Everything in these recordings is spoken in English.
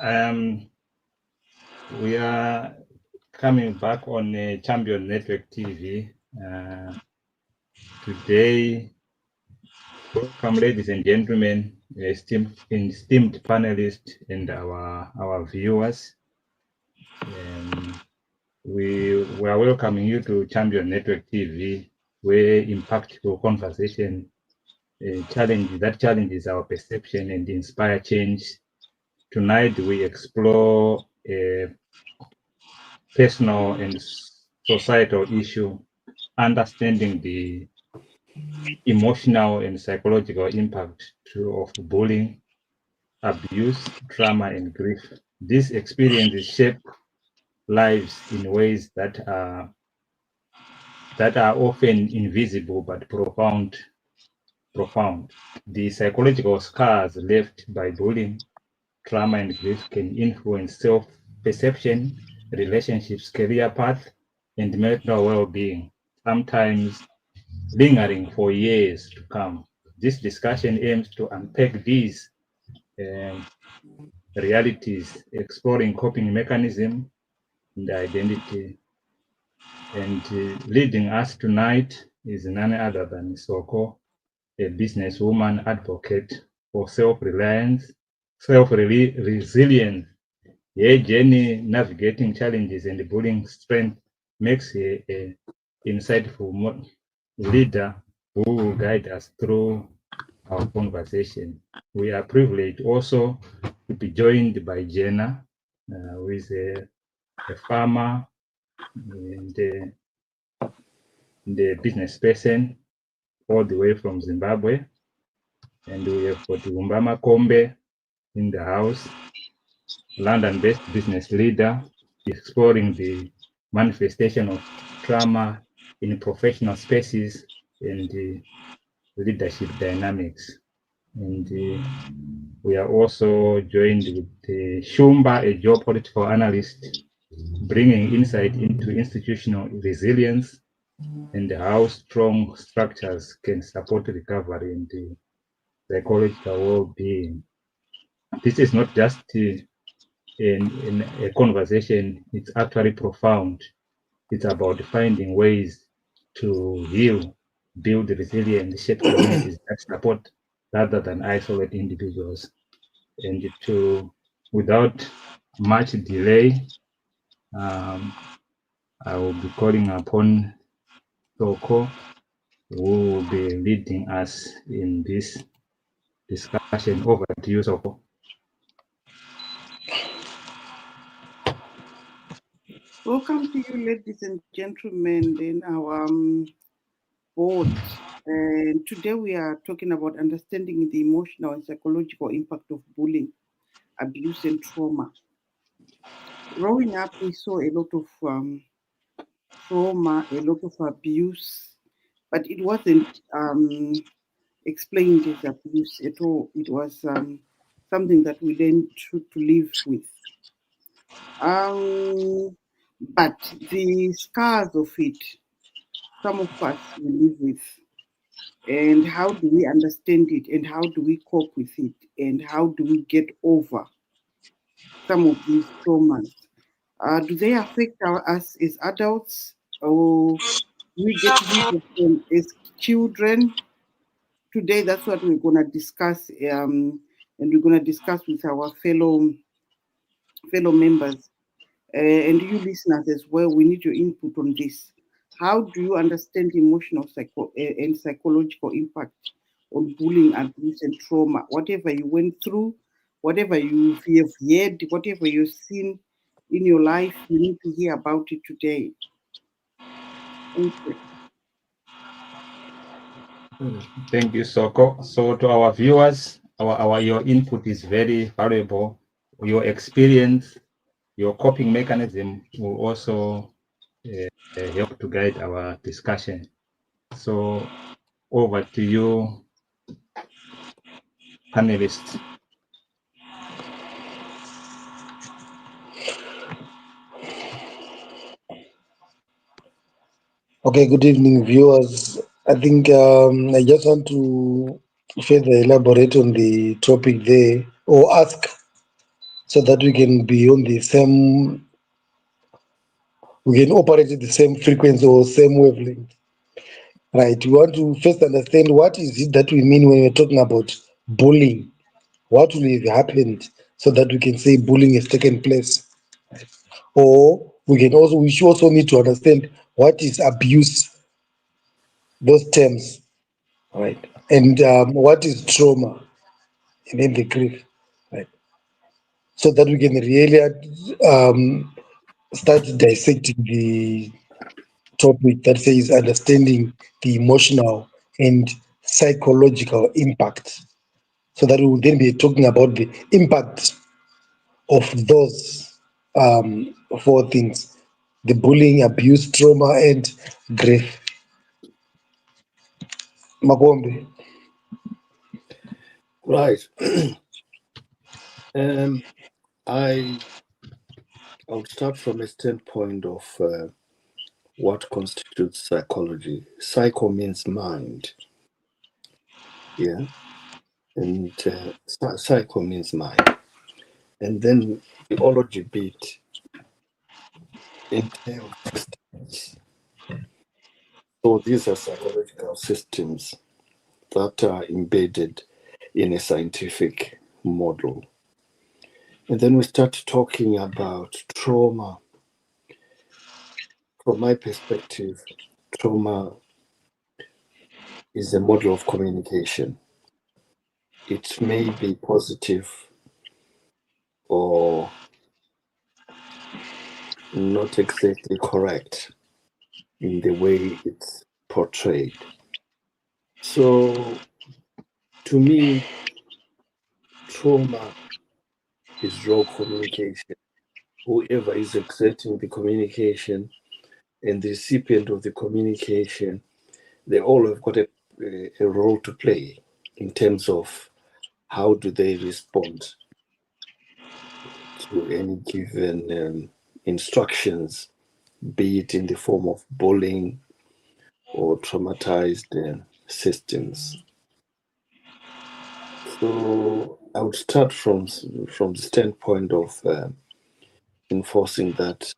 We are coming back on Champion Network TV. Today, welcome, ladies and gentlemen, esteemed panelists, and our viewers. We are welcoming you to Champion Network TV, where impactful conversation challenges our perception and inspire change. Tonight, we explore a personal and societal issue, understanding the emotional and psychological impact of bullying, abuse, trauma, and grief. These experiences shape lives in ways that are often invisible but profound. The psychological scars left by bullying, trauma, and grief can influence self-perception, relationships, career path, and mental well-being, sometimes lingering for years to come. This discussion aims to unpack these realities, exploring coping mechanism and identity. And leading us tonight is none other than Soko, a businesswoman advocate for self-reliance, self-resilience. Her journey navigating challenges and building strength makes her an insightful leader who will guide us through our conversation. We are privileged also to be joined by Jenna, who is a farmer and the business person all the way from Zimbabwe. And we have got Umbama Kombe in the house, London-based business leader, exploring the manifestation of trauma in professional spaces and the leadership dynamics. And we are also joined with Shumba, a geopolitical analyst, bringing insight into institutional resilience and how strong structures can support recovery and psychological well-being. This is not just in a conversation, it's actually profound. It's about finding ways to heal, build resilience, shape communities that support rather than isolate individuals. And without much delay, I will be calling upon Soko, who will be leading us in this discussion. Over to you, Soko. Welcome to you, ladies and gentlemen, in our board. And today we are talking about understanding the emotional and psychological impact of bullying, abuse, and trauma. Growing up, we saw a lot of trauma, a lot of abuse, but it wasn't explained as abuse at all. It was something that we learned to live with. But the scars of it, some of us will live with. And how do we understand it? And how do we cope with it? And how do we get over some of these traumas? Do they affect us as adults? Or we get rid of them as children? Today, that's what we're going to discuss. And we're going to discuss with our fellow members. And you listeners as well, we need your input on this. How do you understand emotional and psychological impact on bullying, abuse, and trauma? Whatever you went through, whatever you have heard, whatever you've seen in your life, you need to hear about it today. Thank you. Thank you, Soko. So to our viewers, your input is very valuable. Your experience, your coping mechanism will also help to guide our discussion. So over to you, panelists. Okay, good evening, viewers. I think I just want to further elaborate on the topic there, or ask so that we can be on the same, we can operate at the same frequency or same wavelength. Right. We want to first understand what is it that we mean when we're talking about bullying. What will have happened so that we can say bullying has taken place. Or we should also need to understand what is abuse, those terms, right? And what is trauma, and then the grief, right? So that we can really start dissecting the topic that says understanding the emotional and psychological impact, so that we will then be talking about the impact of those four things: the bullying, abuse, trauma, and grief. Magombe. Right. I'll start from a standpoint of what constitutes psychology. Psycho means mind. Yeah. And psycho means mind. And then biology bit entails systems. So these are psychological systems that are embedded in a scientific model. And then we start talking about trauma. From my perspective, trauma is a model of communication. It may be positive or not exactly correct in the way it's portrayed. So, to me, trauma is raw communication. Whoever is exerting the communication and the recipient of the communication, they all have got a role to play in terms of how do they respond to any given instructions, be it in the form of bullying or traumatized systems. So I would start from the standpoint of enforcing that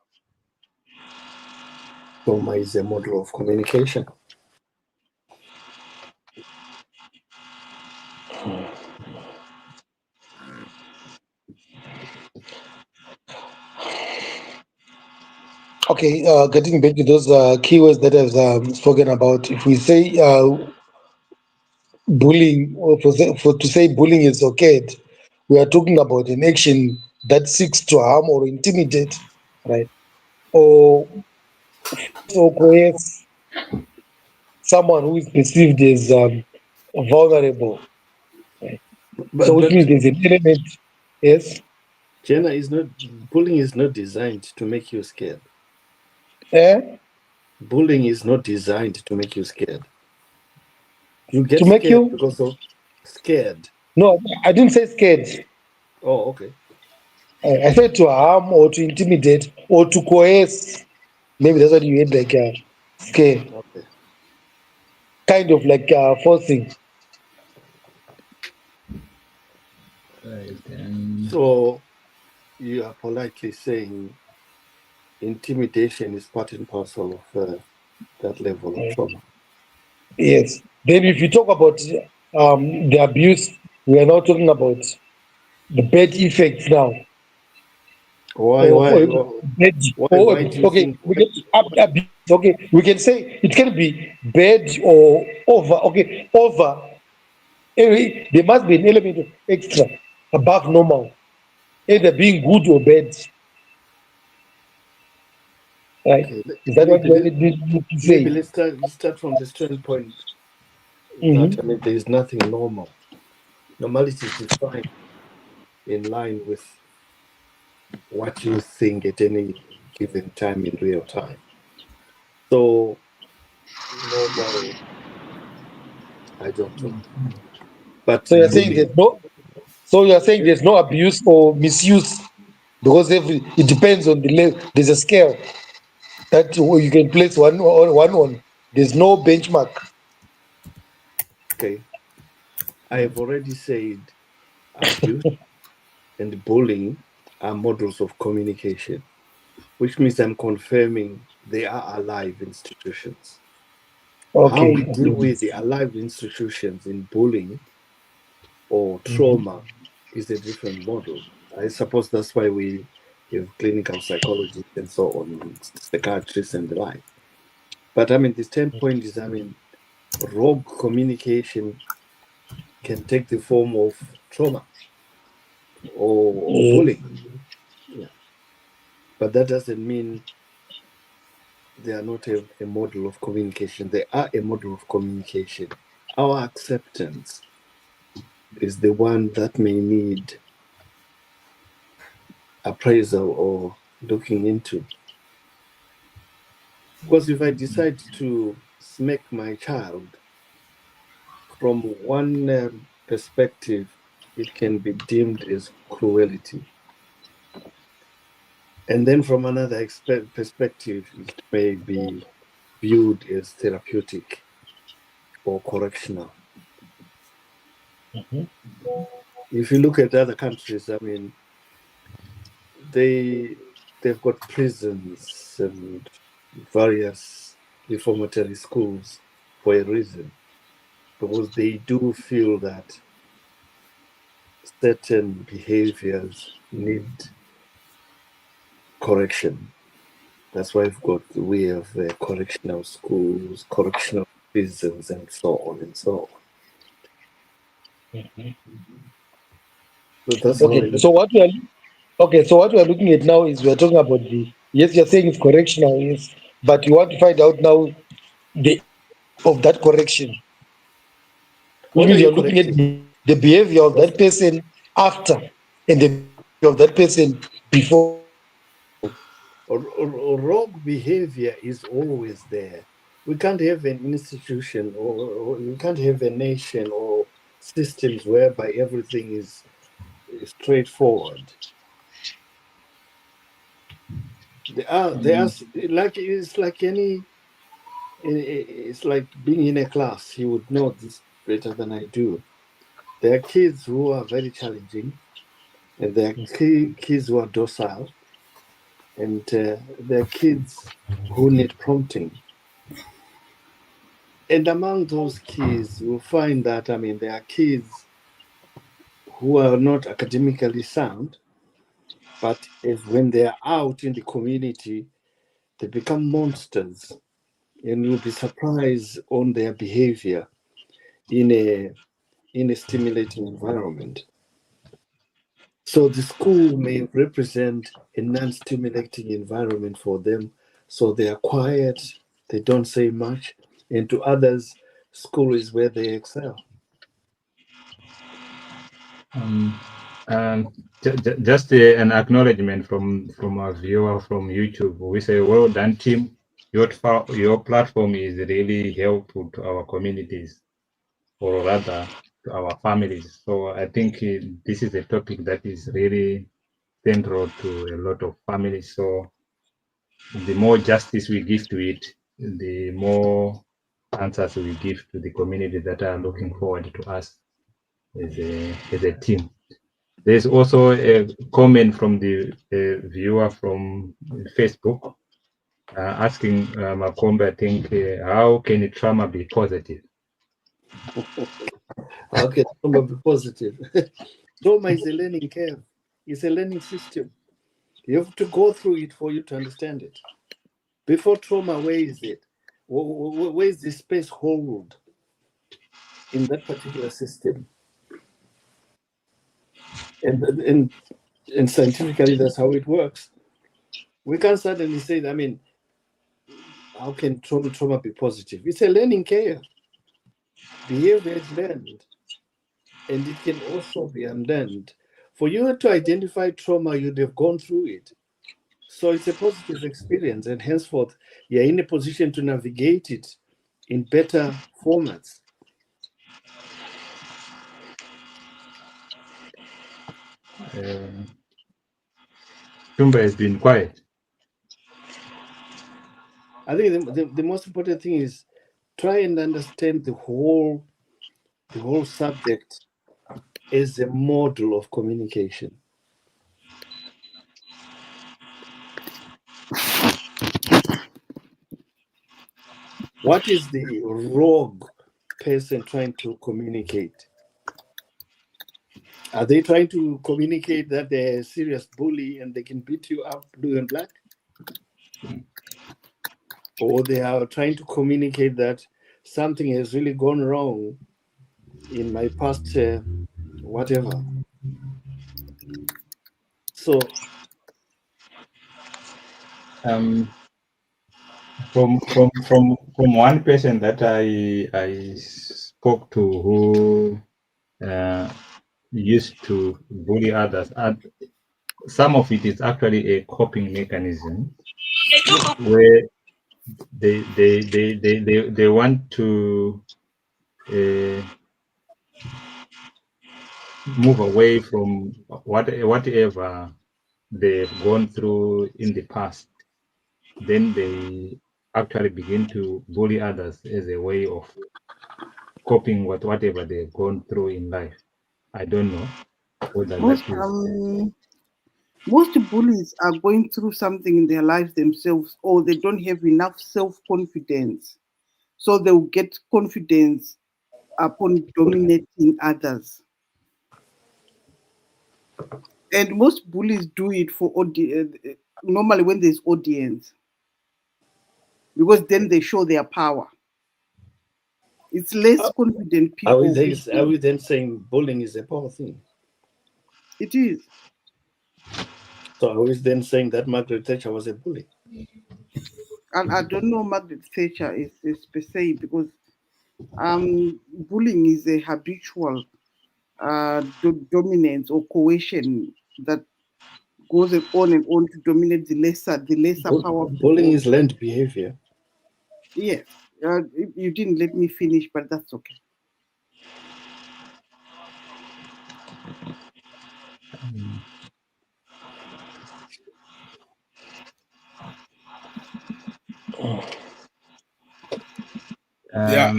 trauma is a model of communication. Okay, getting back to those keywords that I've spoken about, if we say bullying, or to say bullying is okay, we are talking about an action that seeks to harm or intimidate, right? Or coerce someone who is perceived as vulnerable. Right? So, which But means there's an element, yes, Jenna, is not bullying is not designed to make you scared. eh, Bullying is not designed to make you scared. You get to make scared you. because of scared. No, I didn't say scared. Oh, okay. I said to harm or to intimidate or to coerce. Maybe that's what you mean, like scare, Okay. kind of like forcing. Right. So you are politely saying intimidation is part and parcel of that level of trauma. Yes. Then, if you talk about the abuse, we are now talking about the bad effects now. Why, Or why, bad, or why do you okay, think? we can abuse. Okay, we can say it can be bad or over. Okay, over. Anyway, there must be an element of extra above normal, either being good or bad. Right? Okay, Is that what you wanted me to maybe say? let's start from the standpoint that Mm-hmm. there is nothing normal. Normality is defined in line with what you think at any given time in real time. So normal, I don't know. But So you're saying bullying, there's no. So you're saying there's no abuse or misuse because it depends on the level. There's a scale that you can place one on. There's no benchmark. okay, I have already said abuse and bullying are models of communication, which means I'm confirming they are alive institutions. How we Okay. deal with the alive institutions in bullying or Mhm. trauma is a different model. I suppose that's why we have clinical psychologists and so on, psychiatrists and the like. But I mean, the standpoint is, I mean, rogue communication can take the form of trauma or Yeah. bullying. Yeah. But that doesn't mean they are not a model of communication. They are a model of communication. Our acceptance is the one that may need appraisal or looking into. Because if I decide to smack my child, from one perspective, it can be deemed as cruelty. And then from another perspective, it may be viewed as therapeutic or correctional. Mhm. If you look at other countries, I mean, they they've got prisons and various reformatory schools for a reason, because they do feel that certain behaviors need correction. That's why we have correctional schools, correctional prisons, and so on and so on. Mhm. So that's how I Okay. look. So what we are looking at now is we are talking about the, yes, you're saying it's correctional, yes, but you want to find out now the effect of that correction, which What are means you you're looking at correcting? the behavior of that person after and the behavior of that person before. Rogue behavior is always there. We can't have an institution, or we can't have a nation or systems whereby everything is straightforward. There are like it's like any it's like being in a class. You would know this better than I do. There are kids who are very challenging, and there are kids who are docile, and there are kids who need prompting. And among those kids, you'll find that, I mean, there are kids who are not academically sound, but as when they are out in the community, they become monsters, and you'll be surprised on their behavior in a stimulating environment. So the school may represent a non-stimulating environment for them. So they are quiet, they don't say much, and to others, school is where they excel. And just an acknowledgement from a viewer from YouTube. We say, well done, team. Your platform is really helpful to our communities, or rather to our families. So I think this is a topic that is really central to a lot of families. So the more justice we give to it, the more answers we give to the community that are looking forward to us as a team. There's also a comment from the viewer from Facebook asking Makombe, I think, how can trauma be positive? How can trauma be positive? Trauma is a learning curve. It's a learning system. You have to go through it for you to understand it. Before trauma, where is it? Where is the space hold in that particular system? And scientifically, that's how it works. We can't suddenly say, I mean, how can trauma be positive? It's a learning curve. Behavior is learned, and it can also be unlearned. For you to identify trauma, you'd have gone through it. So it's a positive experience, and henceforth, you're in a position to navigate it in better formats. Tumba has been quiet. I think the most important thing is try and understand the whole subject as a model of communication. What is the rogue person trying to communicate? Are they trying to communicate that they're a serious bully and they can beat you up blue and black? Or they are trying to communicate that something has really gone wrong in my past, whatever. So, From one person that I spoke to who used to bully others, some of it is actually a coping mechanism where they want to move away from whatever they've gone through in the past. Then they actually begin to bully others as a way of coping with whatever they've gone through in life. I don't know whether Most that is. most bullies are going through something in their lives themselves, or they don't have enough self-confidence, so they'll get confidence upon dominating others. And most bullies do it for normally when there's audience, because then they show their power. It's less confident are people. we then saying bullying is a power thing? It is. So are we then saying that Margaret Thatcher was a bully? And I don't know Margaret Thatcher is per se, because bullying is a habitual dominance or coercion that goes on and on to dominate the lesser power. Bullying is learned behavior. Yes. You didn't let me finish, but that's okay. Yeah,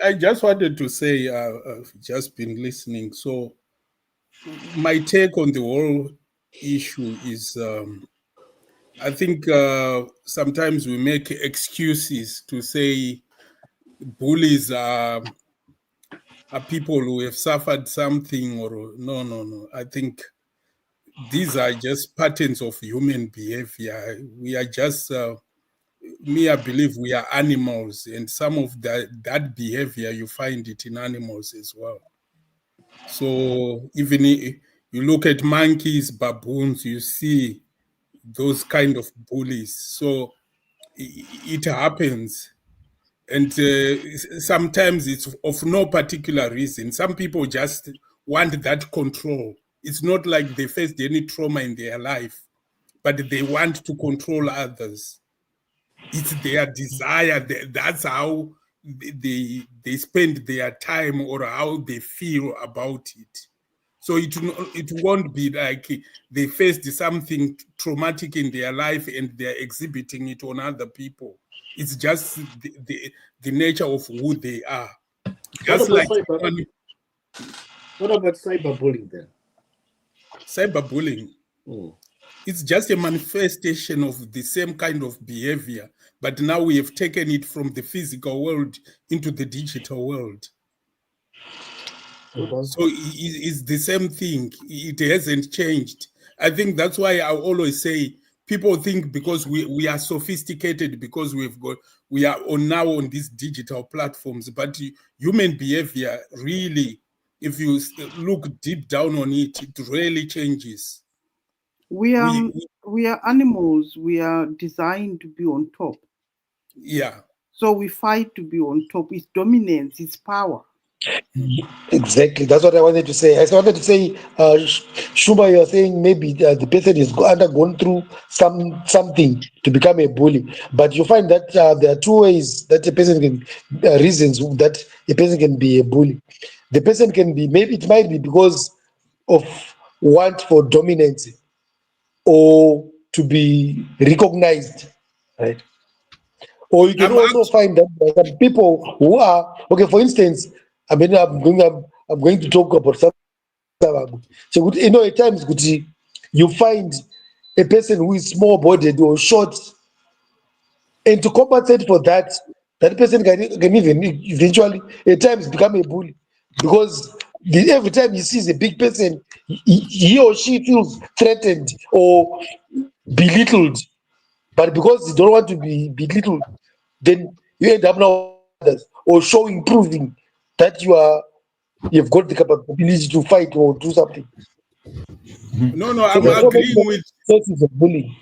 I just wanted to say, I've just been listening. So my take on the whole issue is, I think sometimes we make excuses to say bullies are people who have suffered something, or no. I think these are just patterns of human behavior. We are just I believe we are animals, and some of that behavior, you find it in animals as well. So even you look at monkeys, baboons, you see those kind of bullies. So it happens. And sometimes it's of no particular reason. Some people just want that control. It's not like they faced any trauma in their life, but they want to control others. It's their desire. That's how they spend their time, or how they feel about it. So it won't be like they faced something traumatic in their life and they're exhibiting it on other people. It's just the nature of who they are. Just What about cyberbullying then? Cyberbullying. It's just a manifestation of the same kind of behavior, but now we have taken it from the physical world into the digital world. So it's the same thing. It hasn't changed. I think that's why I always say people think because we are sophisticated, because we are now on these digital platforms, but human behavior really, if you look deep down on it, it really changes. We are animals. We are designed to be on top. Yeah. So we fight to be on top. It's dominance. It's power. Exactly. That's what I wanted to say. I wanted to say, Shuma, you're saying maybe the person is undergone through something to become a bully, but you find that there are two ways that a person can reasons that a person can be a bully. The person can be, maybe it might be because of want for dominance or to be recognized, right? Or you can also find that there are some people who are okay. For instance, I mean, I'm going to talk about some. So, at times, you find a person who is small-bodied or short, and to compensate for that, that person can even eventually at times become a bully, because every time he sees a big person, he or she feels threatened or belittled. But because you don't want to be belittled, then you end up now others or showing, proving that you've got the capability to fight or do something. No, So I'm there are so many agreeing with. sources of bullying.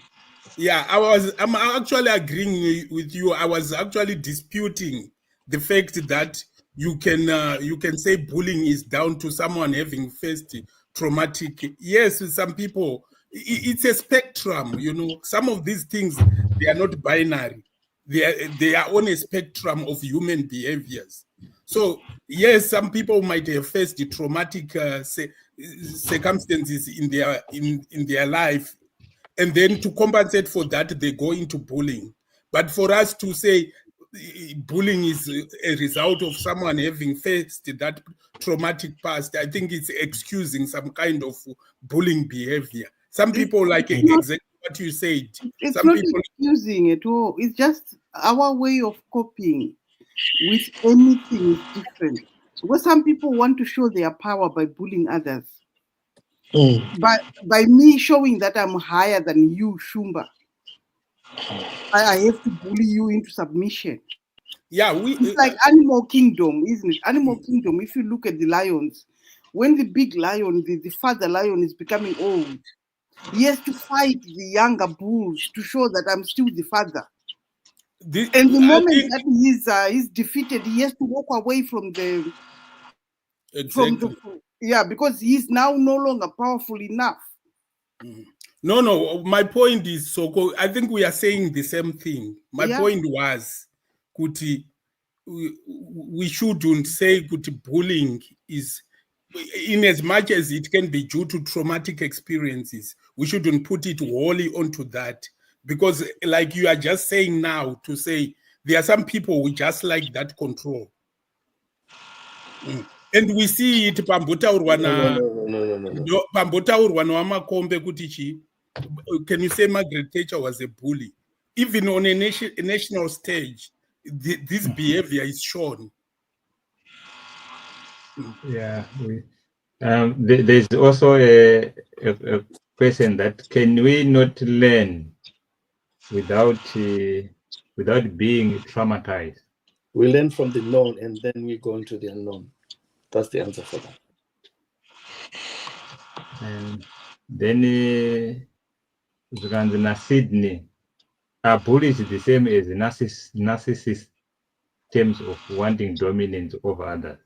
Yeah, I'm actually agreeing with you. I was actually disputing the fact that you can say bullying is down to someone having faced traumatic. Yes, some people, it's a spectrum. Some of these things, they are not binary. They are on a spectrum of human behaviors. So yes, some people might have faced the traumatic circumstances in their life, and then to compensate for that, they go into bullying. But for us to say bullying is a result of someone having faced that traumatic past, I think it's excusing some kind of bullying behavior. Some people, like exactly what you said. It's Some not people excusing at all. It's just our way of coping with anything is different. Because some people want to show their power by bullying others. But by me showing that I'm higher than you, Shumba, I have to bully you into submission. Yeah, it's like Animal Kingdom, isn't it? Animal Kingdom, if you look at the lions, when the big lion, the father lion is becoming old, he has to fight the younger bulls to show that I'm still the father. And the moment that he's defeated, he has to walk away from the exactly. Because he's now no longer powerful enough. No, my point is, so I think we are saying the same thing. My point was, Kuti, we shouldn't say Kuti bullying is, in as much as it can be due to traumatic experiences, we shouldn't put it wholly onto that. Because like you are just saying now, to say there are some people who just like that control. And we see it pambotaurwa newamakombe kuti chi. Can you say Margaret Thatcher was a bully? Even on a national stage, this behavior is shown. Yeah, there's also a question that can we not learn without being traumatized? We learn from the known and then we go into the unknown. That's the answer for that. And then Sydney, are bullies the same as narcissists in terms of wanting dominance over others?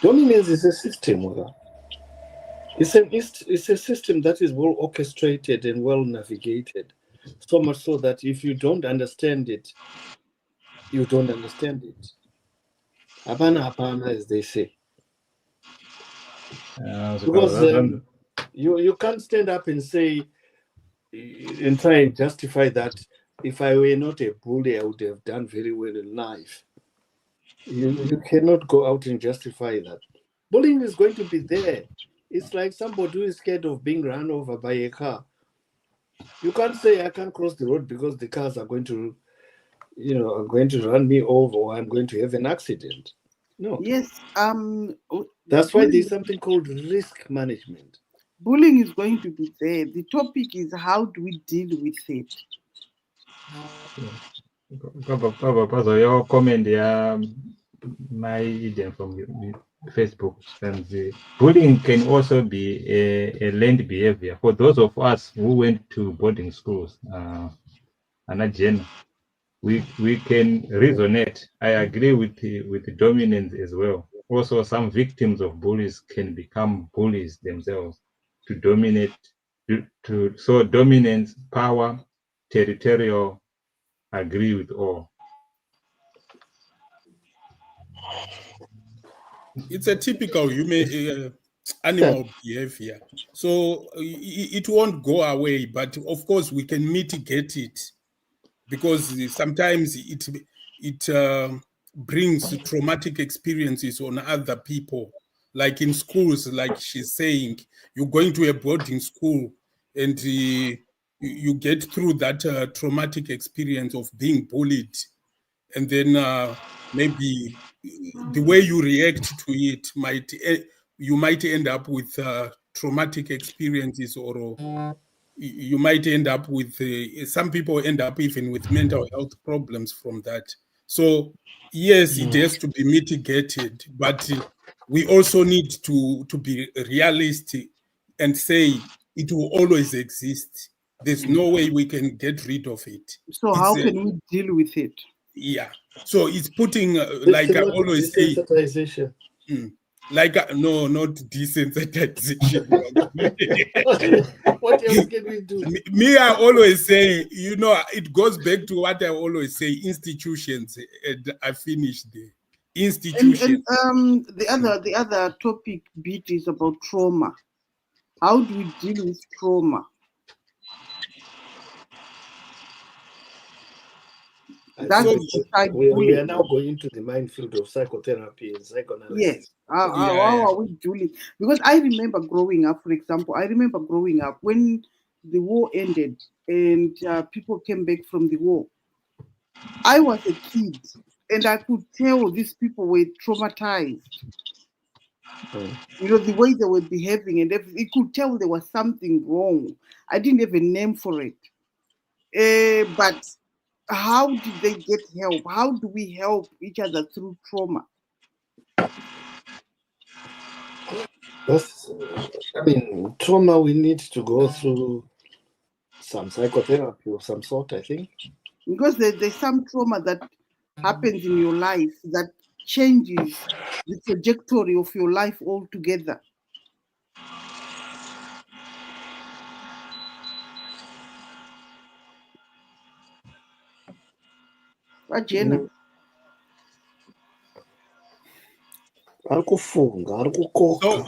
Dominance is a system. It's a system that is well orchestrated and well navigated. So much so that if you don't understand it, you don't understand it. Hapana, as they say. Because you can't stand up and say, and try and justify that if I were not a bully, I would have done very well in life. You cannot go out and justify that. Bullying is going to be there. It's like somebody who is scared of being run over by a car. You can't say I can't cross the road because the cars are going to, run me over, or I'm going to have an accident. No. Yes. That's why there's something called risk management. Bullying is going to be there. The topic is how do we deal with it? Your comment my idea from Facebook, and bullying can also be a learned behavior for those of us who went to boarding schools. And we can resonate. I agree with the dominance as well. Also, some victims of bullies can become bullies themselves to dominate. So dominance, power, territorial. Agree with all. It's a typical human animal behavior, so it won't go away. But of course, we can mitigate it, because sometimes it brings traumatic experiences on other people. Like in schools, like she's saying, you're going to a boarding school, and you get through that traumatic experience of being bullied, and then maybe the way you react to it you might end up with traumatic experiences, or you might end up with some people end up even with mental health problems from that. So yes, it has to be mitigated, but we also need to be realistic and say it will always exist. There's no way we can get rid of it. So how can we deal with it? Yeah. So it's putting, like I always say, desensitization. No, not desensitization. What else can we do? Me, I always say, it goes back to what I always say: institutions. And I finished the institutions. And the other topic bit is about trauma. How do we deal with trauma? We are now going into the minefield of psychotherapy and psychoanalysis. Yes. How are we dealing? Because I remember growing up, for example, when the war ended and people came back from the war. I was a kid and I could tell these people were traumatized. The way they were behaving and everything, you could tell there was something wrong. I didn't have a name for it. But how did they get help? How do we help each other through trauma? Trauma, we need to go through some psychotherapy of some sort, I think. Because there's some trauma that happens in your life that changes the trajectory of your life altogether. Jenna. So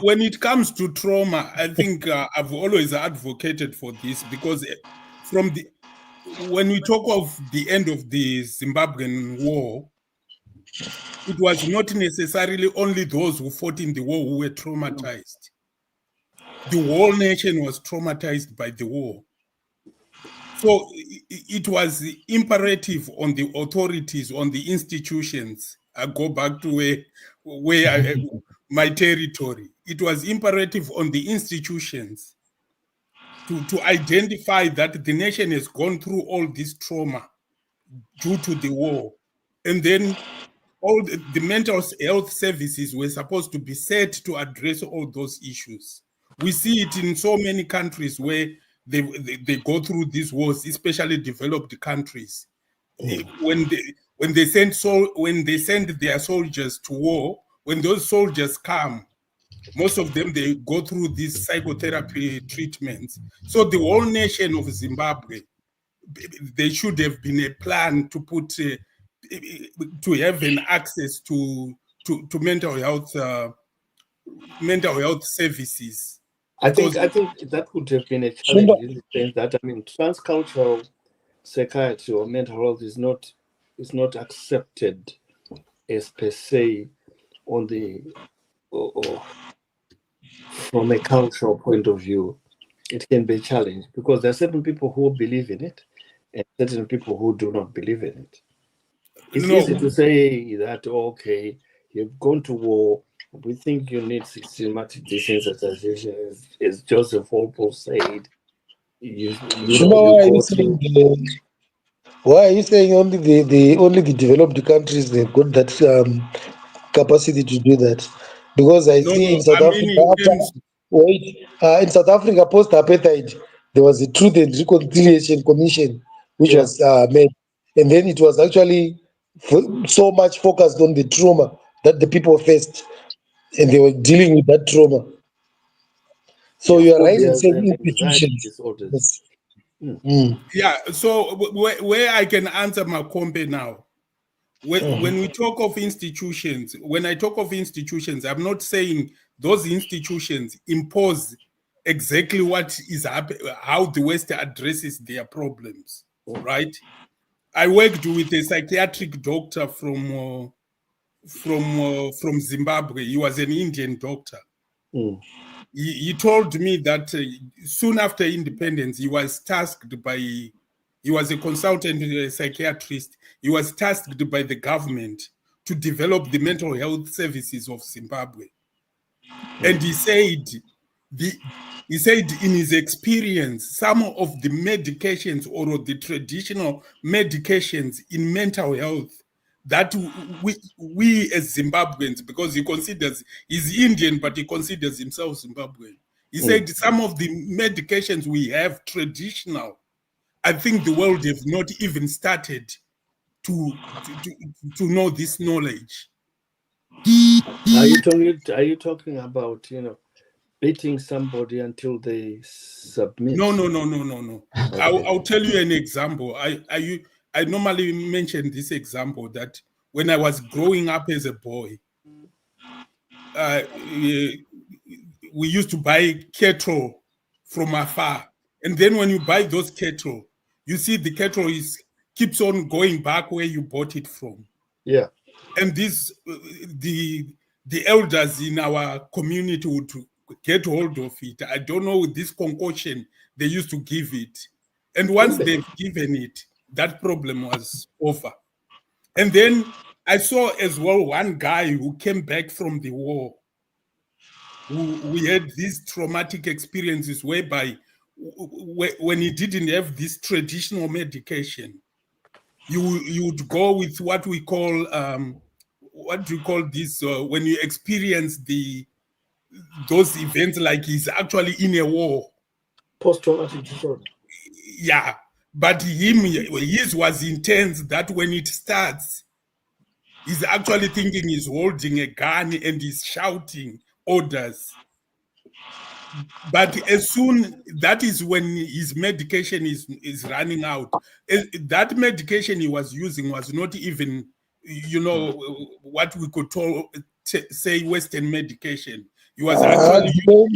when it comes to trauma, I think I've always advocated for this, because when we talk of the end of the Zimbabwean war, it was not necessarily only those who fought in the war who were traumatized. The whole nation was traumatized by the war. So it was imperative on the authorities, on the institutions. I go back to where my territory. It was imperative on the institutions to identify that the nation has gone through all this trauma due to the war. And then all the mental health services were supposed to be set to address all those issues. We see it in so many countries where they go through these wars, especially developed countries. When they send their soldiers to war, when those soldiers come, most of them, they go through these psychotherapy treatments. So the whole nation of Zimbabwe, there should have been a plan to put to have an access to mental health services. I think that would have been a challenge in the sense that transcultural psychiatry or mental health is not accepted as per se on the from a cultural point of view. It can be a challenge because there are certain people who believe in it and certain people who do not believe in it. It's easy to say that, okay, you've gone to war, we think you need systematic desensitization, as Joseph Walpole said. Why are you saying only the developed countries they've got that capacity to do that? Because in South Africa, in South Africa post-apartheid, there was a Truth and Reconciliation Commission which was made, and then it was actually so much focused on the trauma that the people faced, and they were dealing with that trauma. So you are right in saying institutions. Yeah, so where I can answer Makombe now, when we talk of institutions, when I talk of institutions, I'm not saying those institutions impose exactly what is how the West addresses their problems, right? I worked with a psychiatric doctor from Zimbabwe. He was an Indian doctor. he told me that soon after independence, he was a consultant, a psychiatrist. He was tasked by the government to develop the mental health services of Zimbabwe. And he said in his experience, some of the medications or the traditional medications in mental health that we as Zimbabweans, because he's Indian, but he considers himself Zimbabwean. He said some of the medications we have traditional, I think the world have not even started to know this knowledge. Are you talking about, beating somebody until they submit? No. Okay. I'll tell you an example. I normally mention this example that when I was growing up as a boy, we used to buy cattle from afar. And then when you buy those cattle, you see the cattle keeps on going back where you bought it from. Yeah. And the elders in our community would get hold of it. I don't know, this concoction they used to give it. And once they've given it, that problem was over. And then I saw as well one guy who came back from the war, we had these traumatic experiences whereby when he didn't have this traditional medication, you would go with what we call what do you call this when you experience those events like he's actually in a war. Post-traumatic disorder. Yeah, but his was intense that when it starts, he's actually thinking he's holding a gun and he's shouting orders. But as soon, that is when his medication is running out. That medication he was using was not even, what we could say Western medication. He was actually... No.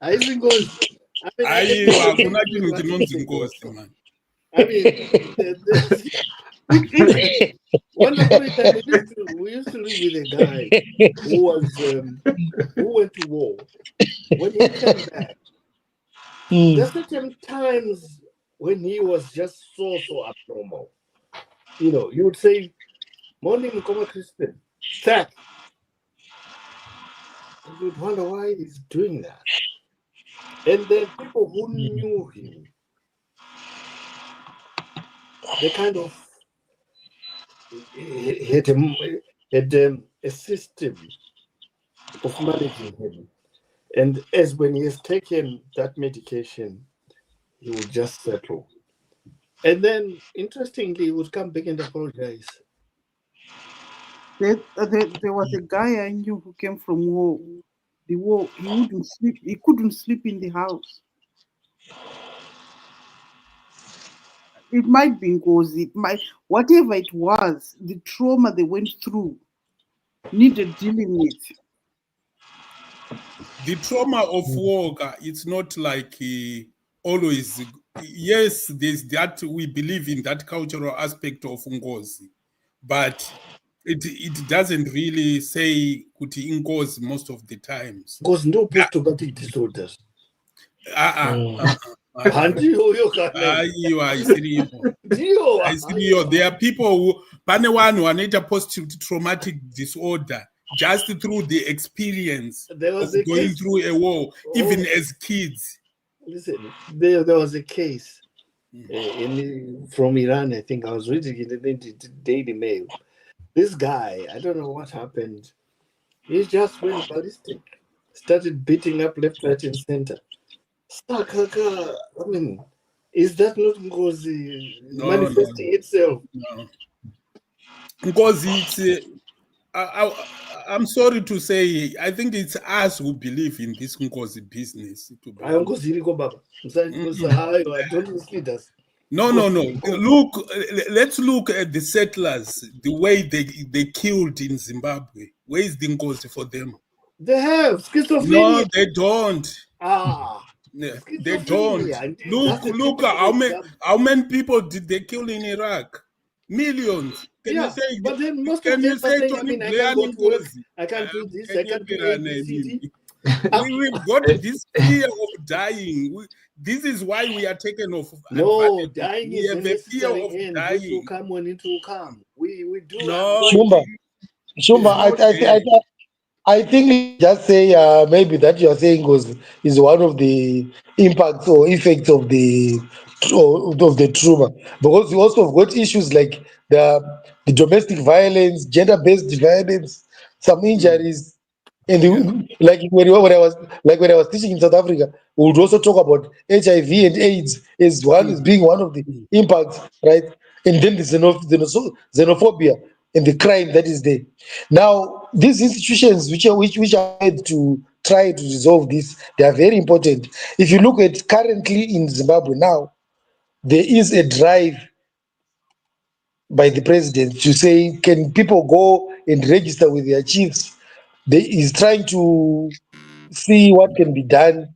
I think one time we used to live with a guy who went to war. When he came back, there are certain times when he was just so abnormal. You would say, "Morning, Mkoma Christian, sack." And you'd wonder why he's doing that. And then people who knew him, they kind of had a system of managing him. And as when he has taken that medication, he would just settle. And then, interestingly, he would come back and apologize. There was a guy I knew who came from war. The war, he wouldn't sleep. He couldn't sleep in the house. It might be because whatever it was, the trauma they went through needed dealing with. The trauma of war, it's not like always. Yes, there's that, we believe in that cultural aspect of Ngozi, but it doesn't really say kuti Ngozi most of the times. Because no post-traumatic disorders. I see. There are people who who post-traumatic disorder just through the experience of going through a war, even as kids. Listen, there was a case from Iran, I think. I was reading in the Daily Mail. This guy, I don't know what happened. He just went ballistic, started beating up left, right, and center. I mean, is that not Ngozi manifesting itself? No. Because it's... I'm sorry to say, I think it's us who believe in this Ngozi business. I don't mislead us. No. Look, let's look at the settlers, the way they killed in Zimbabwe. Where is the Ngozi for them? They have schizophrenia. No, they don't. They don't. Look, how many people did they kill in Iraq? Millions. Can you say? But then most can of you them say saying, Tony I Blair can't go to work, I can't do this, I can't do A, B, C, D. We've got this fear of dying. This is why we are taken off. No, dying we is have a a fear necessary of end, dying. which will come when it will come. We do. No, Shumba, I think just say maybe that you are saying is one of the impacts or effects of the trauma, because you also have got issues like the domestic violence, gender-based violence, some injuries, and when I was teaching in South Africa, we would also talk about HIV and AIDS as being one of the impacts, right? And then the xenophobia and the crime that is there. Now, these institutions which are made to try to resolve this, they are very important. If you look at currently in Zimbabwe now, there is a drive by the president to say, can people go and register with their chiefs? He's trying to see what can be done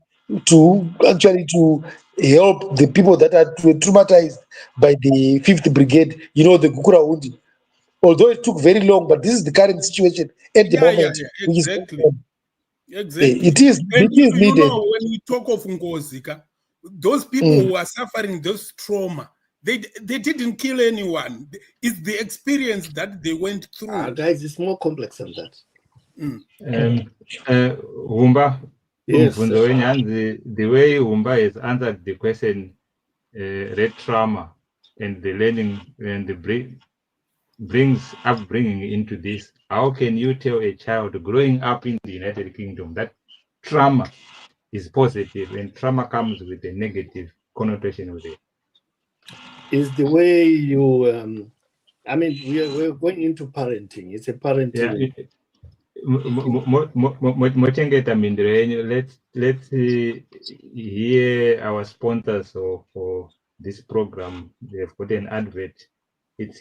to actually to help the people that are traumatized by the 5th Brigade, the Gukura Undi. Although it took very long, but this is the current situation at the moment. Exactly. It is And needed. When we talk of Ngozika, those people who are suffering this trauma, they didn't kill anyone. It's the experience that they went through. Guys, it's more complex than that. Humba, yes, the way Humba has answered the question, red trauma and the learning and the brings upbringing into this. How can you tell a child growing up in the United Kingdom that trauma is positive and trauma comes with a negative connotation with it? Is the way you we're going into parenting. It's a parenting. Let's hear our sponsors for this program. They've got an advert. It's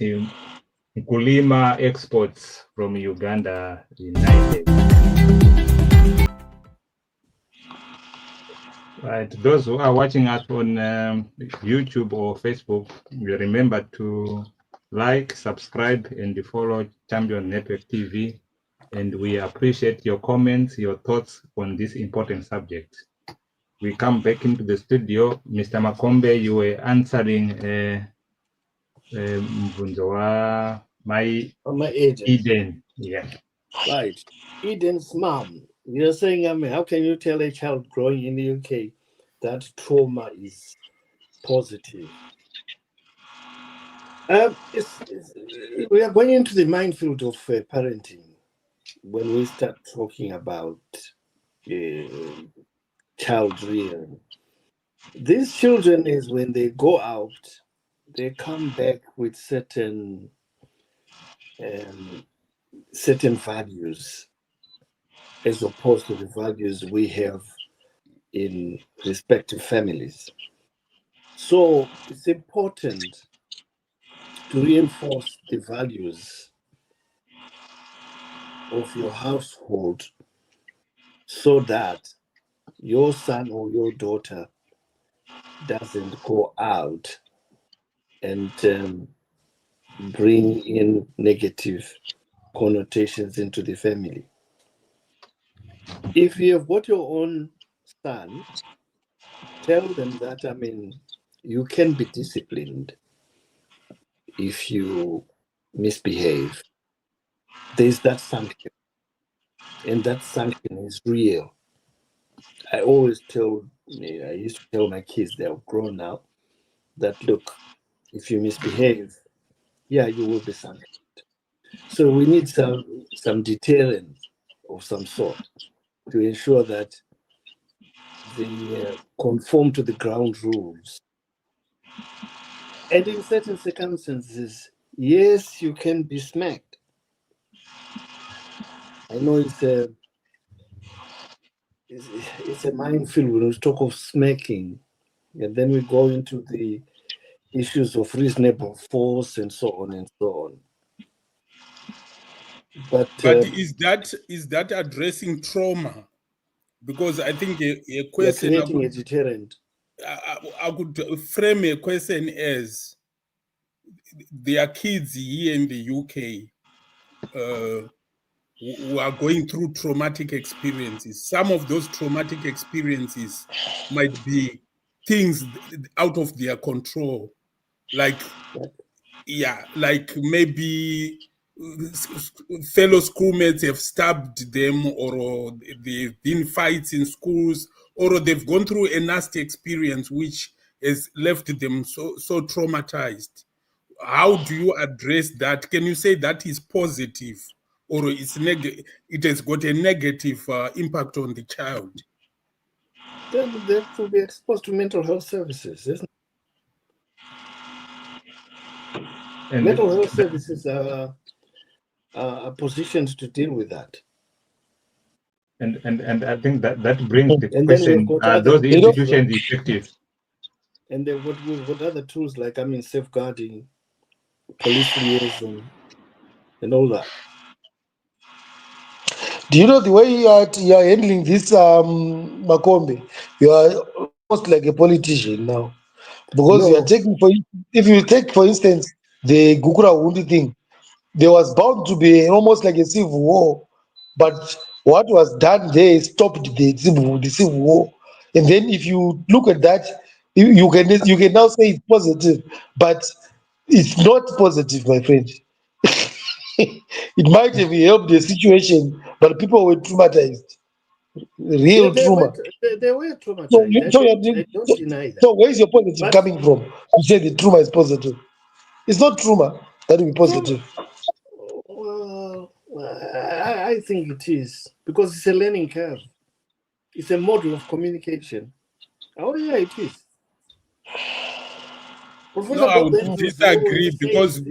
Kulima Exports from Uganda United. Right, those who are watching us on YouTube or Facebook, you remember to like, subscribe, and follow Champion Network TV. And we appreciate your comments, your thoughts on this important subject. We come back into the studio. Mr. Makombe, you were answering my agent. Eden. Yeah. Right. Eden's mom. You're saying, how can you tell a child growing in the UK that trauma is positive? We are going into the minefield of parenting when we start talking about child rearing. These children is when they go out, they come back with certain values as opposed to the values we have in respective families. So it's important to reinforce the values of your household so that your son or your daughter doesn't go out and bring in negative connotations into the family. If you have got your own son, tell them that, you can be disciplined if you misbehave. There's that sanction, and that sanction is real. I used to tell my kids, they're grown now, that look, if you misbehave, you will be sanctioned. So we need some deterrence of some sort to ensure that they conform to the ground rules. And in certain circumstances, yes, you can be smacked. I know it's a minefield when we talk of smacking, and then we go into the issues of reasonable force and so on and so on. But is that addressing trauma? because I think a You're question creating a deterrent. I could frame a question as there are kids here in the UK who are going through traumatic experiences. Some of those traumatic experiences might be things out of their control, like like maybe fellow schoolmates have stabbed them, or they've been fights in schools, or they've gone through a nasty experience which has left them so traumatized. How do you address that? Can you say that is positive, or it has got a negative impact on the child? Then they have to be exposed to mental health services, isn't it? And Mental health services are positioned to deal with that. And I think that brings the And then we've question: got are other those institutions effective? And then we've got other tools like safeguarding, police liaison, and all that. Do you know the way you are handling this, Makombe? You are almost like a politician now, because you are No, taking if you take for instance the Gukura Wundi thing, there was bound to be almost like a civil war, but what was done there stopped the civil war. And then if you look at that, you can now say it's positive, but it's not positive, my friend. It might have helped the situation, but people were traumatized, real they trauma. were traumatized. I don't deny that. So where is your positive But coming from? You say the trauma is positive. It's not trauma that will be positive. well, I think it is, because it's a learning curve. It's a model of communication. Oh yeah, it is. Professor No, I would Bob disagree, because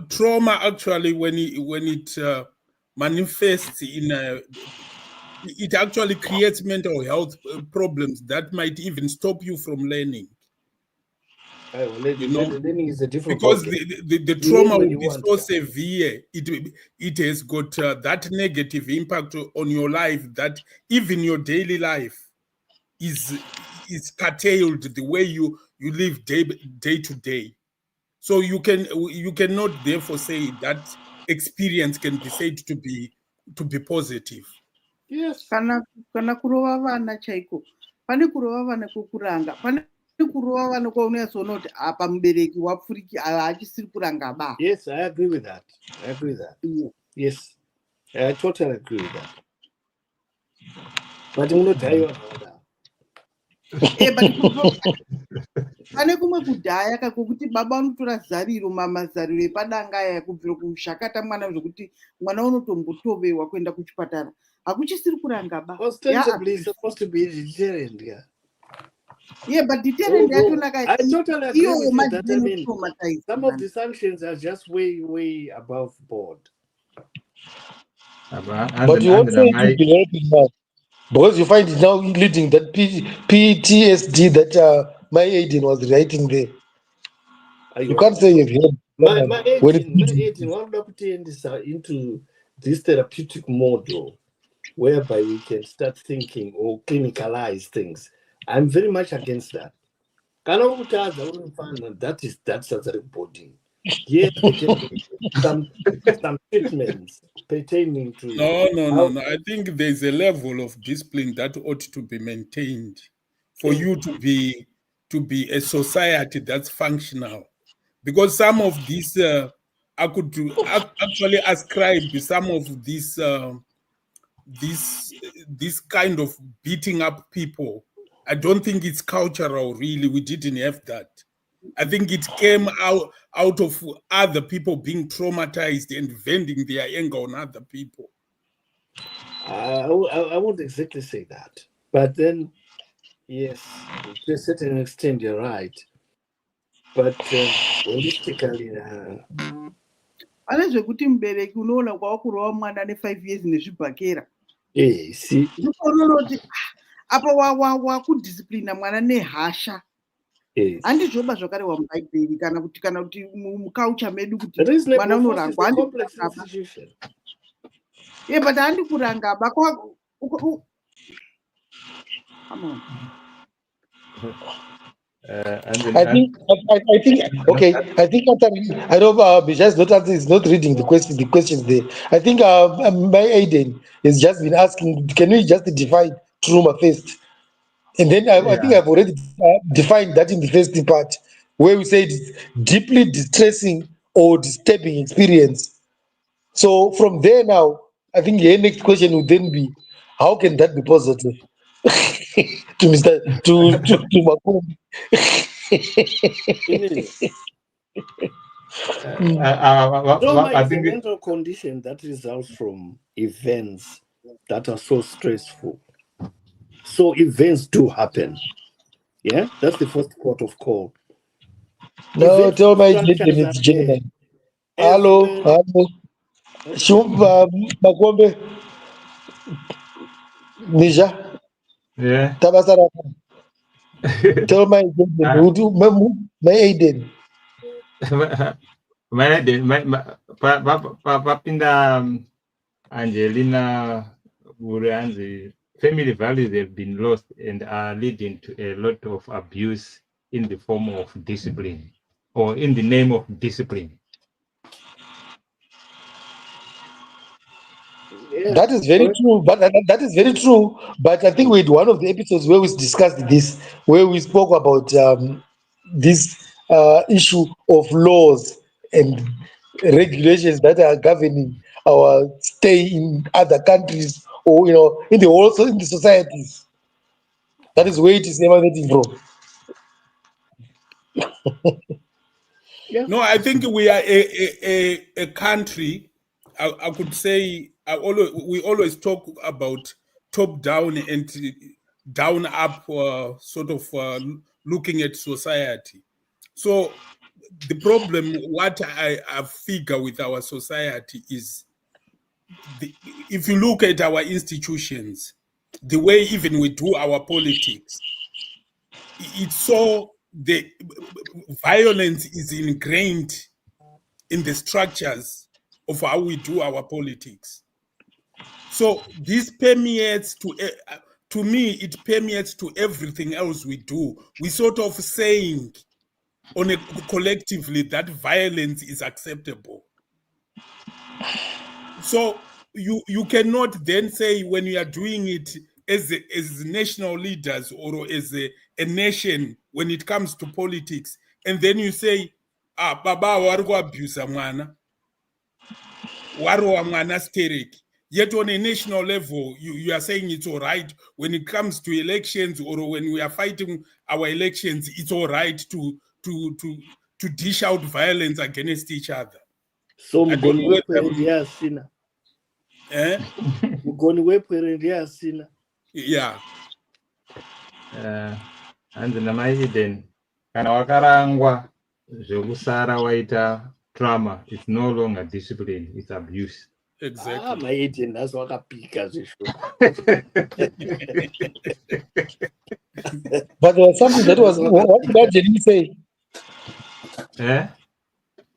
trauma actually, when it manifests it actually creates mental health problems that might even stop you from learning. Learning is a different Because ballgame. the trauma will be so severe, it has got that negative impact on your life that even your daily life is curtailed, the way you live day to day. So you cannot therefore say that experience can be said to be positive. Yes. Kana kurova vana chaiko, pane kurova vana kwokuranga, pane kurova vana kwaunoyasoona kuti apa mubereki wapfuriki haachisiri kuranga ba. Yes, I agree with that. Yes, I totally agree with that. But pane kumwe kudhaya kakokuti baba unotora zariro, mamazariro epadanga aya kubvira kushakata mwana zvokuti mwana unotombotovewa kuenda kuchipatara, hakuchisiri kuranga ba. Ostensibly supposed to be deterrent, yeah. Yeah, but deterrent I totally agree with you that, I mean, some of the sanctions are just way above board. But you won't say it will be helping now, because you find it now leading that PTSD that my Aiden was writing there. You can't say you've helped. My agent want to into this therapeutic model whereby we can start thinking or clinicalize things. I'm very much against that. That's a body. Yes, there can be some treatments pertaining to. No. I think there's a level of discipline that ought to be maintained for you to be a society that's functional. Because some of these, I could actually ascribe some of this kind of beating up people. I don't think it's cultural, really. We didn't have that. I think it came out of other people being traumatized and venting their anger on other people. I won't exactly say that, but then, yes, to a certain extent, you're right. But holistically, pane zvekuti mubereki unoona kwawakurova mwana ne5 years nezvibhakera. See, ndinoona kuti apa wakudhisiplina mwana nehasha. Handizvoba zvakare wamubhaibheri kana kuti muculture medu kuti mwana unorangwa. Yeah, but handi kuranga ba. Come on. I think okay. I think I know Bisha's not answering, is not reading the question. The questions there. I think my Aiden has just been asking. Can we just define trauma first? And then I think I've already defined that in the first part, where we said it's deeply distressing or disturbing experience. So from there now, I think the next question would then be, how can that be positive? To Mr. to Makumbi. Trauma I is a think mental condition that results from events that are so stressful. So events do happen. Yeah, that's the first port of call. No, Events tell my structures Jaden are it's there. German. As Hello, when hello. okay. Makombe, Nisha, yeah. Tabasara. Tell my Jaden, who do my Aiden. Papinda Angelina Buranzi, family values have been lost and are leading to a lot of abuse in the form of discipline or in the name of discipline. Yeah. That is very true, but that is very true. But I think we had one of the episodes where we discussed this, where we spoke about this issue of laws and regulations that are governing our stay in other countries, or in the also in the societies. That is where it is emanating from. Yeah. No, I think we are a country. I could say we always talk about top down and down up sort of looking at society. So the problem, what I figure with our society is, if you look at our institutions, the way even we do our politics, it's so the violence is ingrained in the structures of how we do our politics. So this permeates to me, it permeates to everything else we do. We sort of saying collectively that violence is acceptable. So you cannot then say, when you are doing it as national leaders or as a nation, when it comes to politics, and then you say, baba wari kuabhusa mwana, warowa mwana stereki. Yet on a national level, you are saying it's all right. When it comes to elections or when we are fighting our elections, it's all right to dish out violence against each other. So I don't know what yeah. And Namaiden, kana wakarangwa zvekusara waita trauma, it's no longer discipline, it's abuse. Exactly. My agent, that's what I pick as a show. But there was something that was, what did Angeline say? Eh?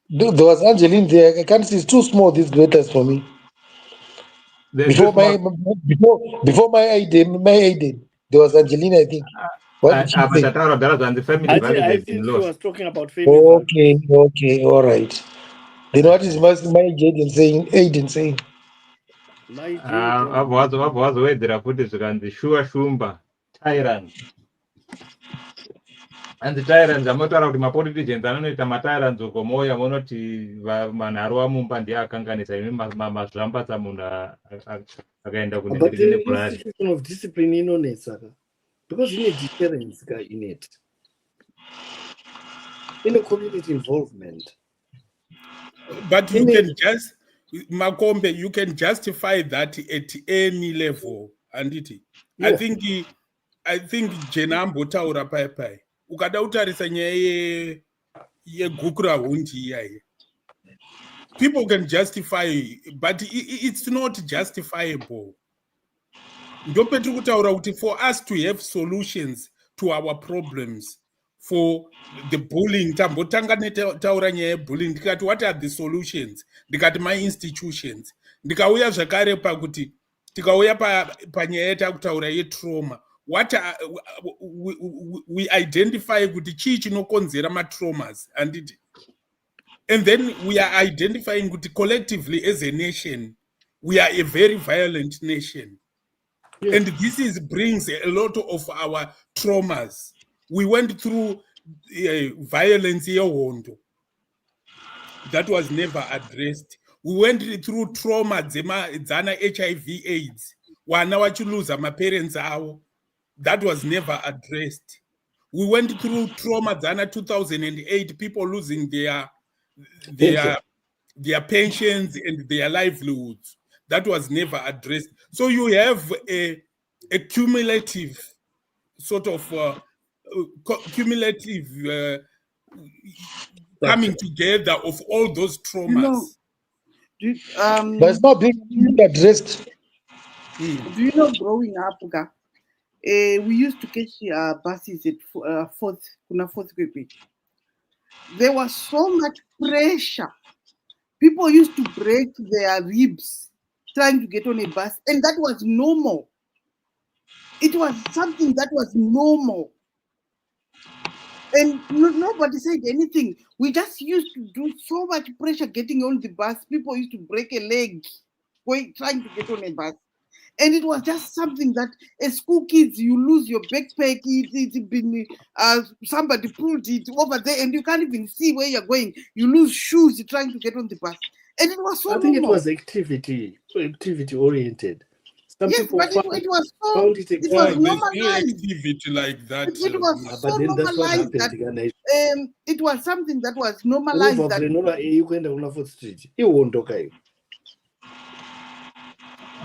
There was Angeline there. I can't see, it's too small, these letters for me. Before my Aiden, there was Angelina, I think. What did she say? The family I values have think been she lost. was talking about family values. Okay, all right. Then what is my Aiden saying? Aiden saying? My Jaden. Wavazowedzera futi zvikanzi shuwa shumba tyrants. And the tyrants amotaura kuti mapoliticians anoita matyrants uko mouya munoti manharo amumba ndiye akanganisa imi mazvambadza munhu akaenda kune But mberi the nepurari. institution of discipline inonetsa because in a deterrence in it, in a community involvement. But you can just, Makombe, you can justify that at any level, and it. Yeah. I think Jenambo taura pai ukada utarisa nyaya yeguku rahundi iyayi. People can justify, but it's not justifiable. Ndopetri kutaura kuti for us to have solutions to our problems, for the bullying, tambotanga netaura nyaya yebullying, ndikati what are the solutions? Ndikati my institutions. Ndikauya zvakare pakuti tikauya panyaya yatakutaura yetrauma, what we identify kuti chii chinokonzera matraumas and then we are identifying kuti collectively as a nation we are a very violent nation. Yes. And this brings a lot of our traumas. We went through violence that was never addressed. We went through trauma dzana HIV/AIDS. Wana wachuluza my parents awo. That was never addressed. We went through trauma dzana 2008, people losing their pensions and their livelihoods. That was never addressed. So you have a cumulative sort of coming together of all those traumas. But it's not being addressed. Do you know, growing up, we used to catch buses at fourth grade. There was so much pressure. People used to break their ribs trying to get on a bus, and that was normal. It was something that was normal. And nobody said anything. We just used to do so much pressure getting on the bus. People used to break a leg trying to get on a bus. And it was just something that as school kids, you lose your backpack, somebody pulled it over there and you can't even see where you're going. You lose shoes trying to get on the bus. And it was so I think normal. it was activity oriented. Some yes, people but it was so, it was normalized. Activity like that. It was so normalized that it was something that was normalized.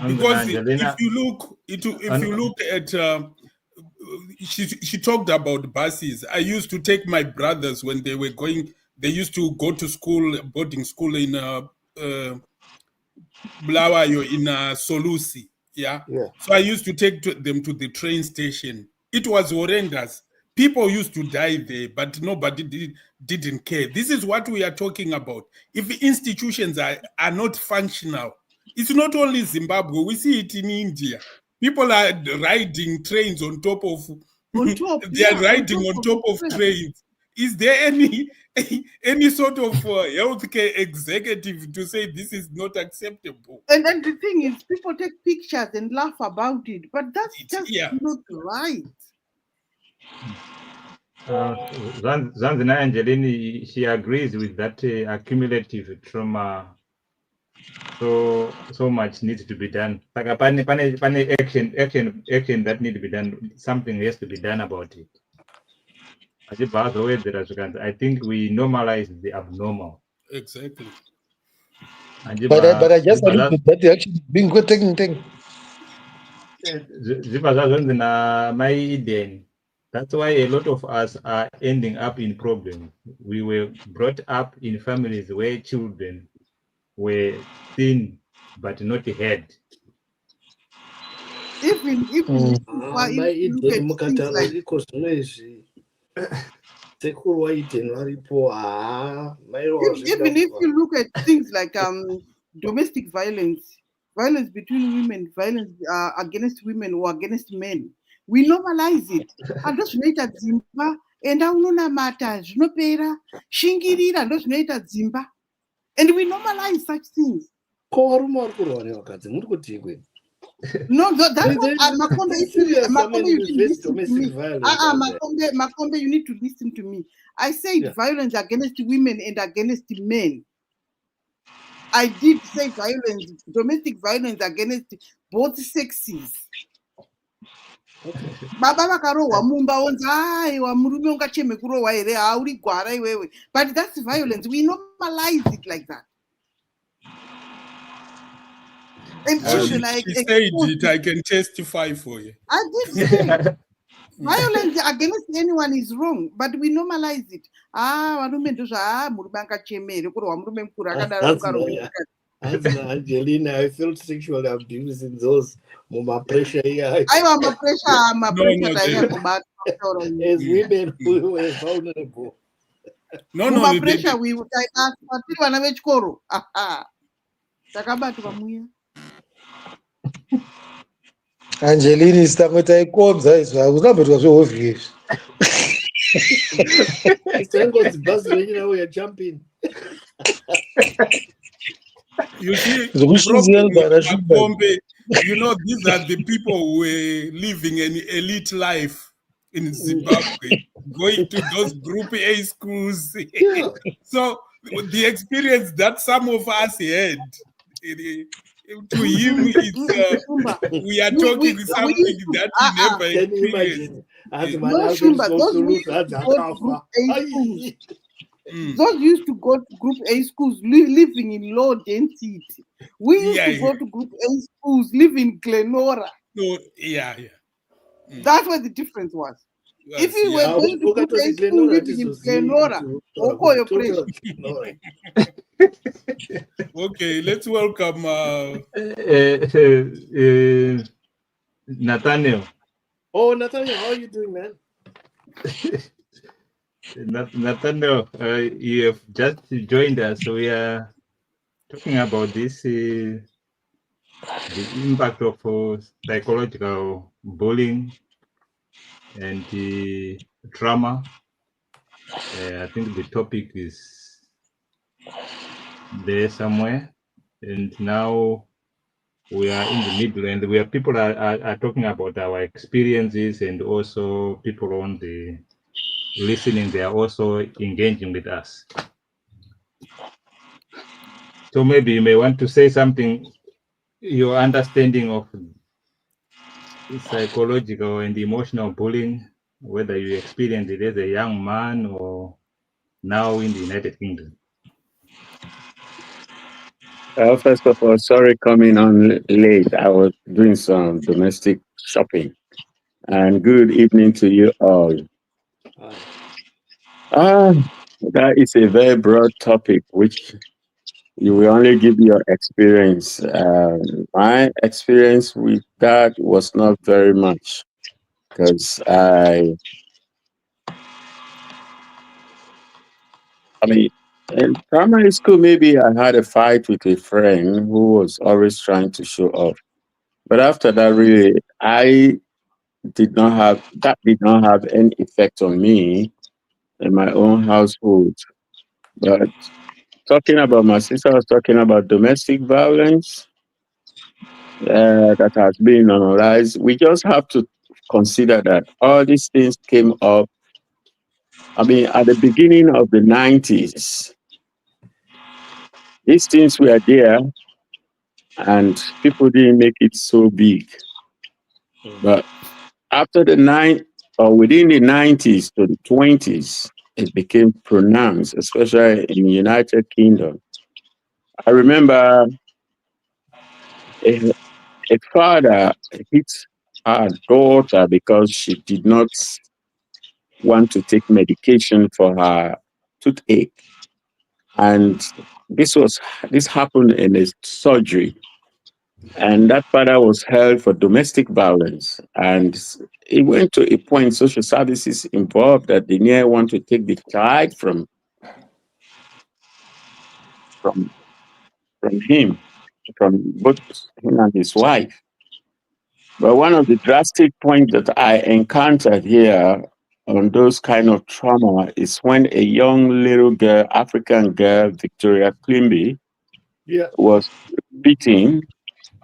Because if you look at she talked about buses. I used to take my brothers when they were going. They used to go to school, boarding school in Bulawayo in Solusi. Yeah. So I used to take them to the train station. It was horrendous. People used to die there, but nobody didn't care. This is what we are talking about. If institutions are not functional, it's not only Zimbabwe. We see it in India. People are riding trains on top of. They are riding on top of trains. Is there any sort of healthcare executive to say this is not acceptable? And the thing is, people take pictures and laugh about it, but that's just not right. Zanzina Angelini, she agrees with that accumulative trauma. So much needs to be done. Like a action that needs to be done. Something has to be done about it. I think we normalize the abnormal. Exactly. But I just believe that they actually being good taking thing. That's why a lot of us are ending up in problems. We were brought up in families where children were seen but not heard. Even if you look at things like domestic violence, violence between women, violence against women or against men, we normalize it. Andozvinoita dzimba enda unonamata zvinopera shingirira ndozvinoita dzimba, and we normalize such things. No, that's what Makombe, you need to listen to me. Makombe, you need to listen to me. I said violence against women and against men. I did say violence, domestic violence against both sexes. Baba vakarohwa mumba onzi aiwa murume ungacheme kurohwa here hauri gwara iwewe, but that's violence. We normalize it like that. And children she said it, I can testify for you. I did say violence against anyone is wrong, but we normalize it. Angelina, I felt sexually abused in those pressure. As women, we were vulnerable. No, pressure we would ask vana vechikoro. Takabatwa muya. Angelini sitango taikonza izvo hakunamboitwa zvehovhi izvi. It's buzz, you know, we're jumping. You see, the Zvokushinzira problem with kugara shumba. Makombe, you know, these are the people who were living an elite life in Zimbabwe, going to those Group A schools. Yeah. So the experience that some of us had, to him, it's we are talking something that he never Can you experienced. imagine? As No, Shumba, those who used to go to Group A schools, those used to go to Group A schools living in low density. We used to go to Group A schools, live in Glenora. No, That's what the difference was. If you were going to Group A school living in Glenora, your pressure. Okay, let's welcome Nathaniel. Oh, Nathaniel, how are you doing, man? Nathaniel, you have just joined us. So we are talking about this, the impact of psychological bullying and the trauma. I think the topic is there somewhere. And now we are in the middle, and where people are talking about our experiences, and also people on the listening, they are also engaging with us. So maybe you may want to say something, your understanding of psychological and emotional bullying, whether you experienced it as a young man or now in the United Kingdom. First of all, sorry coming on late. I was doing some domestic shopping. And good evening to you all. That is a very broad topic, which you will only give your experience. My experience with that was not very much because I mean, in primary school, maybe I had a fight with a friend who was always trying to show off. But after that, really, did not have any effect on me in my own household. But talking about my sister was talking about domestic violence that has been normalized. We just have to consider that all these things came up. I mean, at the beginning of the 90s, these things were there and people didn't make it so big. But after within the 90s to the 20s, it became pronounced, especially in the United Kingdom. I remember a father hit her daughter because she did not want to take medication for her toothache. And this happened in a surgery. And that father was held for domestic violence. And it went to a point social services involved that they near want to take the child from him, from both him and his wife. But one of the drastic points that I encountered here on those kind of trauma is when a young little girl, African girl, Victoria Klimby, was beaten,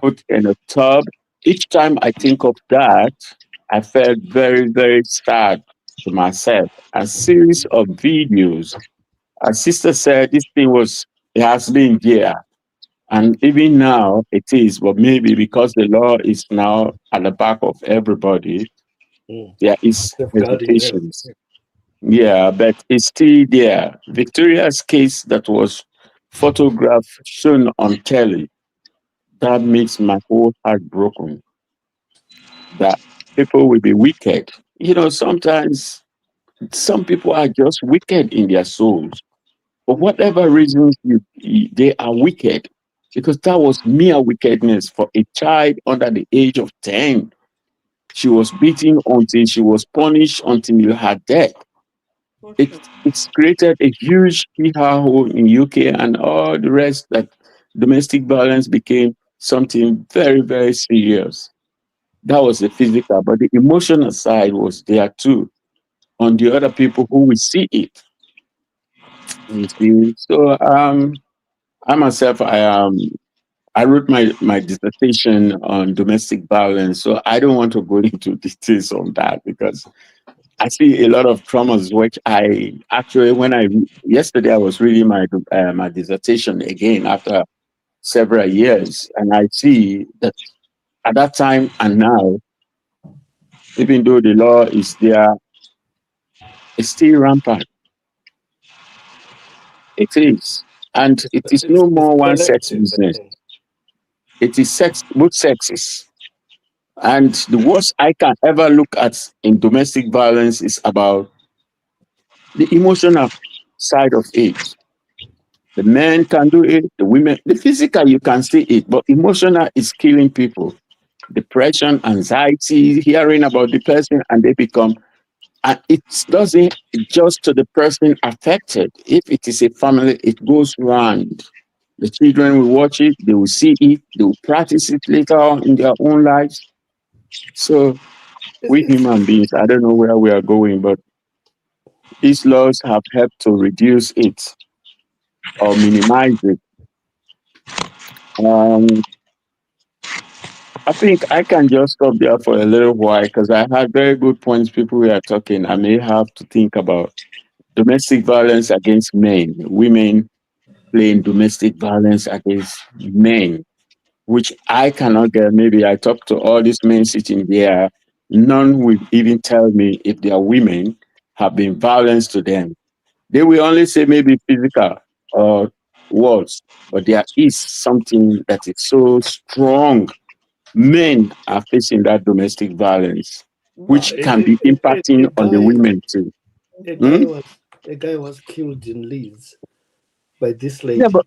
put in a tub. Each time I think of that, I felt very, very sad to myself. A series of videos. Our sister said it has been there. And even now it is, but maybe because the law is now at the back of everybody, there is hesitations. Yeah, but it's still there. Victoria's case that was photographed, shown on telly, that makes my whole heart broken. That people will be wicked. You know, sometimes some people are just wicked in their souls. For whatever reasons, they are wicked. Because that was mere wickedness for a child under the age of 10. She was beaten until she was punished until her death. It's created a huge hoo in UK and all the rest that domestic violence became something very, very serious. That was the physical, but the emotional side was there too on the other people who will see it. You see, so I myself, I wrote my dissertation on domestic violence, so I don't want to go into details on that because I see a lot of traumas, which I actually, yesterday I was reading my dissertation again after several years, and I see that at that time and now, even though the law is there, it's still rampant. It is, and it But is no it's more one sex collective, I business. think. It is sex, both sexes. And the worst I can ever look at in domestic violence is about the emotional side of it. The men can do it, the women, the physical, you can see it, but emotional is killing people. Depression, anxiety, hearing about the person, and they become, and it doesn't just to the person affected. If it is a family, it goes round. The children will watch it, they will see it, they will practice it later on in their own lives. So we It's, human beings, I don't know where we are going, but these laws have helped to reduce it or minimize it. Um, I think I can just stop there for a little while because I had very good points people were talking. I may have to think about domestic violence against men, women playing domestic violence against men, which I cannot get. Maybe I talk to all these men sitting there. None will even tell me if their women have been violence to them. They will only say maybe physical or words, but there is something that is so strong. Men are facing that domestic violence, no, which can be a, impacting a on the guy women too. a Hmm? guy was a guy was killed in Leeds by this Yeah, lady. but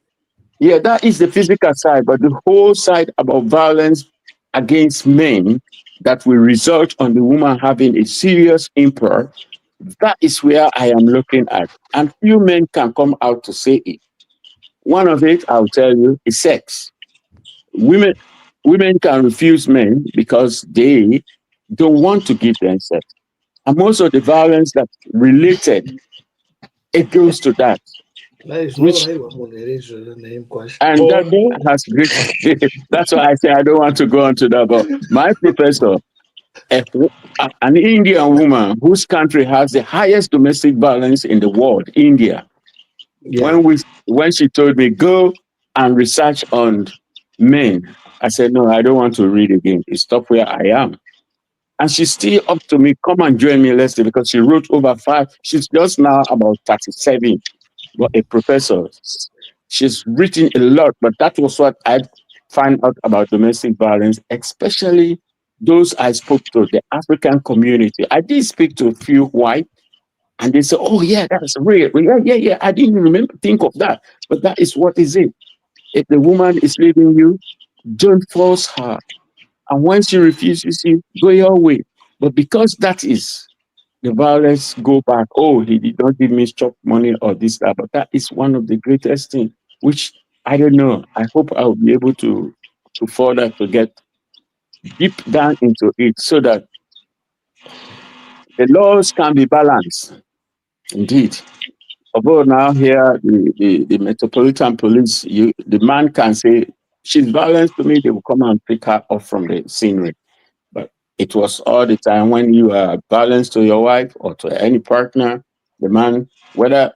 yeah, that is the physical side, but the whole side about violence against men that will result on the woman having a serious impact. That is where I am looking at, and few men can come out to say it. One of it, I'll tell you, is sex. Women women can refuse men because they don't want to give them sex. And most of the violence that's related, it goes to that, Like no which right one the name question. and that has great that's why I say I don't want to go on to that. But my professor, a- an Indian woman whose country has the highest domestic violence in the world, India, Yeah. when she told me go and research on men, I said no, I don't want to read again. Stop where I am. And she's still up to me. Come and join me, Leslie, because she wrote over five. She's just now about 37, but a professor. She's written a lot, but that was what I found out about domestic violence, especially those I spoke to, the African community. I did speak to a few white, and they said, oh, yeah, that's real. Yeah, yeah, yeah. I didn't remember, think of that. But that is what is it. If the woman is leaving you, don't force her. And when she refuses you, go your way. But because that is the violence, go back. Oh, he did not give me chop money or this, that. But that is one of the greatest things, which I don't know. I hope I'll be able to further to get deep down into it so that the laws can be balanced. Indeed. Although now here the Metropolitan Police, the man can say she's violent to me, they will come and pick her off from the scenery. But it was all the time when you are balanced to your wife or to any partner, the man, whether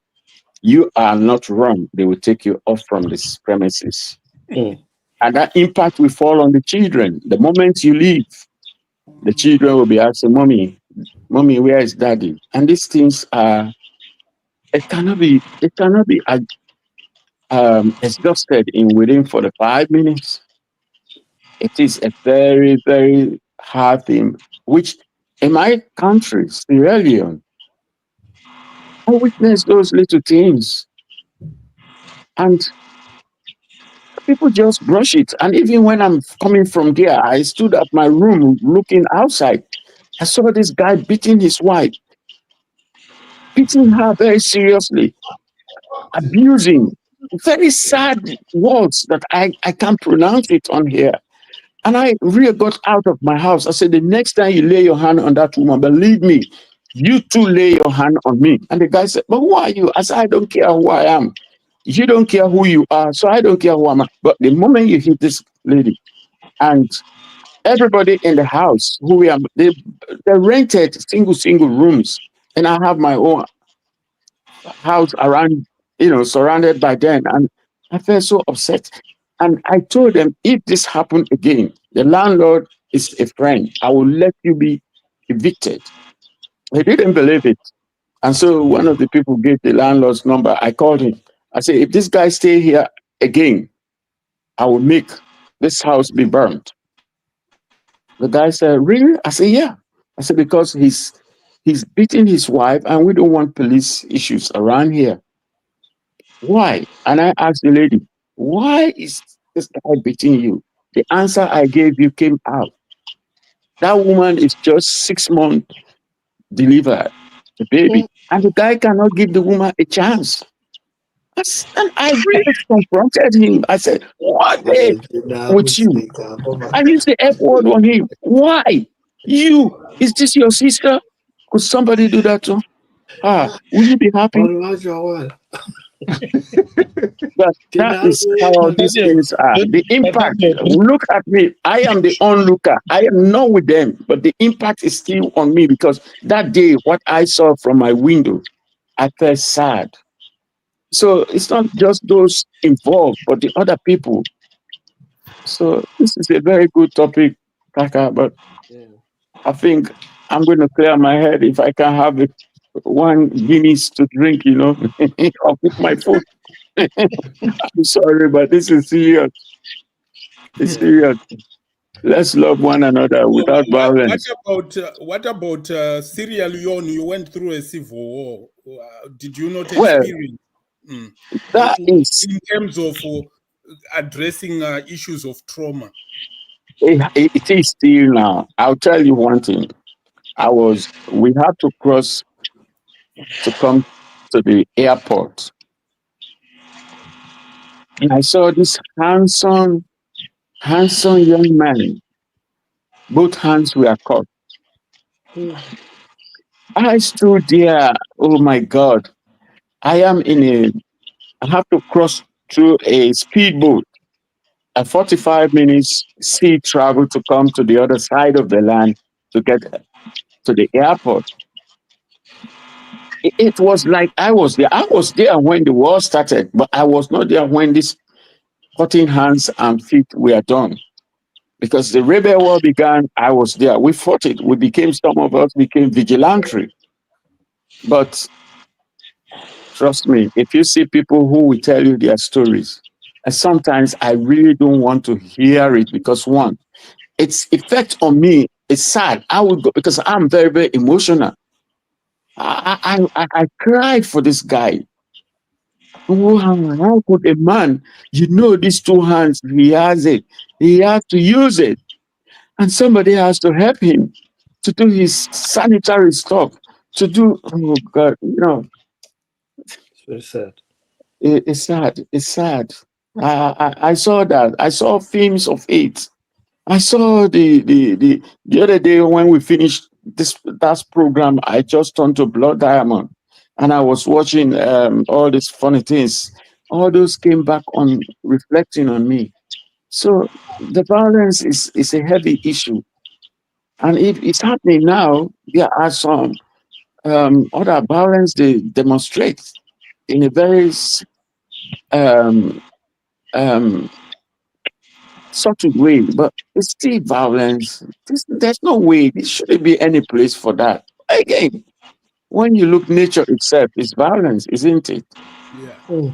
you are not wrong, they will take you off from this premises. Mm. And that impact will fall on the children. The moment you leave, the children will be asking, Mommy, where is daddy? And these things are, it cannot be exhausted in within 45 minutes. It is a very, very hard thing, which in my country, Sierra Leone, I witnessed those little things and people just brush it. And even when I'm coming from there, I stood at my room looking outside. I saw this guy beating his wife, beating her very seriously, abusing very sad words that I can't pronounce it on here. And I really got out of my house. I said, the next time you lay your hand on that woman, believe me, you too lay your hand on me. And the guy said, but who are you? I said, I don't care who I am. You don't care who you are, so I don't care who I am. But the moment you hit this lady, and everybody in the house who we are, they rented single rooms, and I have my own house around, surrounded by them, and I felt so upset. And I told them, if this happened again, the landlord is a friend. I will let you be evicted. He didn't believe it. And so one of the people gave the landlord's number. I called him. I said, if this guy stay here again, I will make this house be burned. The guy said, really? I said, yeah. I said, because he's beating his wife and we don't want police issues around here. Why? And I asked the lady, why is this guy beating you? The answer I gave you came out. That woman is just 6 months delivered the baby. And the guy cannot give the woman a chance. And I really confronted him. I said, what is with you? I used the F word on him. Why? You? Is this your sister? Could somebody do that to her? Will you be happy? But that is how these things are. The impact. Look at me. I am the onlooker. I am not with them, but the impact is still on me because that day, what I saw from my window, I felt sad. So it's not just those involved, but the other people. So this is a very good topic, Kaka, but I think I'm going to clear my head if I can have one Guinness to drink, I'll put my foot. I'm sorry, but this is serious. It's serious. Let's love one another without violence. What about Sierra Leone? You went through a civil war. Did you not Well, experience that is in terms of addressing issues of trauma? it is still now. I'll tell you one thing. We had to cross to come to the airport. And I saw this handsome young man. Both hands were cut. I stood there. Oh my God. I have to cross through a speedboat. A 45 minutes sea travel to come to the other side of the land to get to the airport. It was like I was there. I was there when the war started, but I was not there when these cutting hands and feet were done. Because the rebel war began, I was there. We fought it. Some of us became vigilante. But trust me, if you see people who will tell you their stories, and sometimes I really don't want to hear it because one, its effect on me is sad. I would go because I'm very, very emotional. I cried for this guy. How could a man, these two hands, he has it. He has to use it. And somebody has to help him to do his sanitary stuff, to do, oh God, It's very sad. it's sad. It's sad. I saw that. I saw films of it. I saw the other day when we finished that program, I just turned to Blood Diamond and I was watching all these funny things. All those came back on reflecting on me. So the violence is a heavy issue. And if it's happening now, there are some other violence they demonstrate in a very um, um, subtle way, but it's still violence. There's no way. There shouldn't be any place for that. Again, when you look, nature itself is violence, isn't it? Yeah.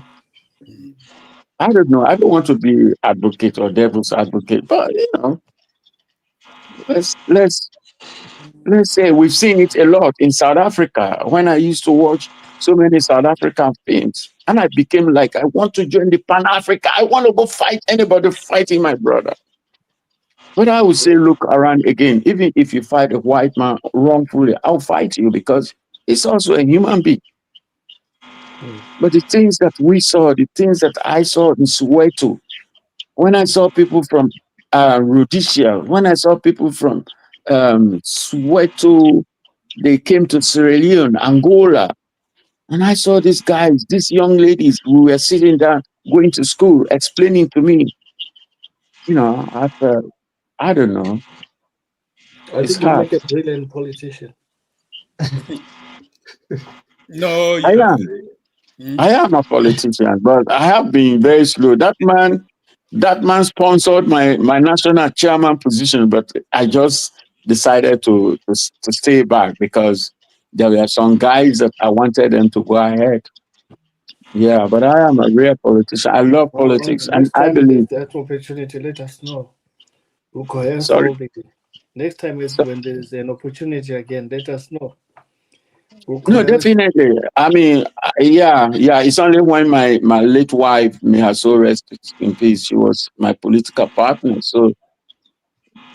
I don't know. I don't want to be advocate or devil's advocate, but let's say we've seen it a lot in South Africa. When I used to watch so many South African films, and I became like, I want to join the Pan Africa. I want to go fight anybody fighting my brother. But I would say, look around again. Even if you fight a white man wrongfully, I'll fight you because it's also a human being. But the things that we saw, the things that I saw in Soweto, when I saw people from Rhodesia, when I saw people from Soweto, they came to Sierra Leone, Angola, and I saw these guys, these young ladies who were sitting down, going to school, explaining to me, I thought, I don't know, I it's think you hard. make a brilliant politician. No, I yeah. am. I am a politician, but I have been very slow. That man sponsored my national chairman position, but I just decided to stay back because there were some guys that I wanted them to go ahead. Yeah, but I am a real politician. I love politics, and Next I time believe. there's that opportunity, let us know. We'll coerce Sorry. all the. Next time So, when there's an opportunity again, let us know. We'll no, coerce. definitely. I mean, yeah. It's only when my late wife, may her soul rest in peace, she was my political partner. So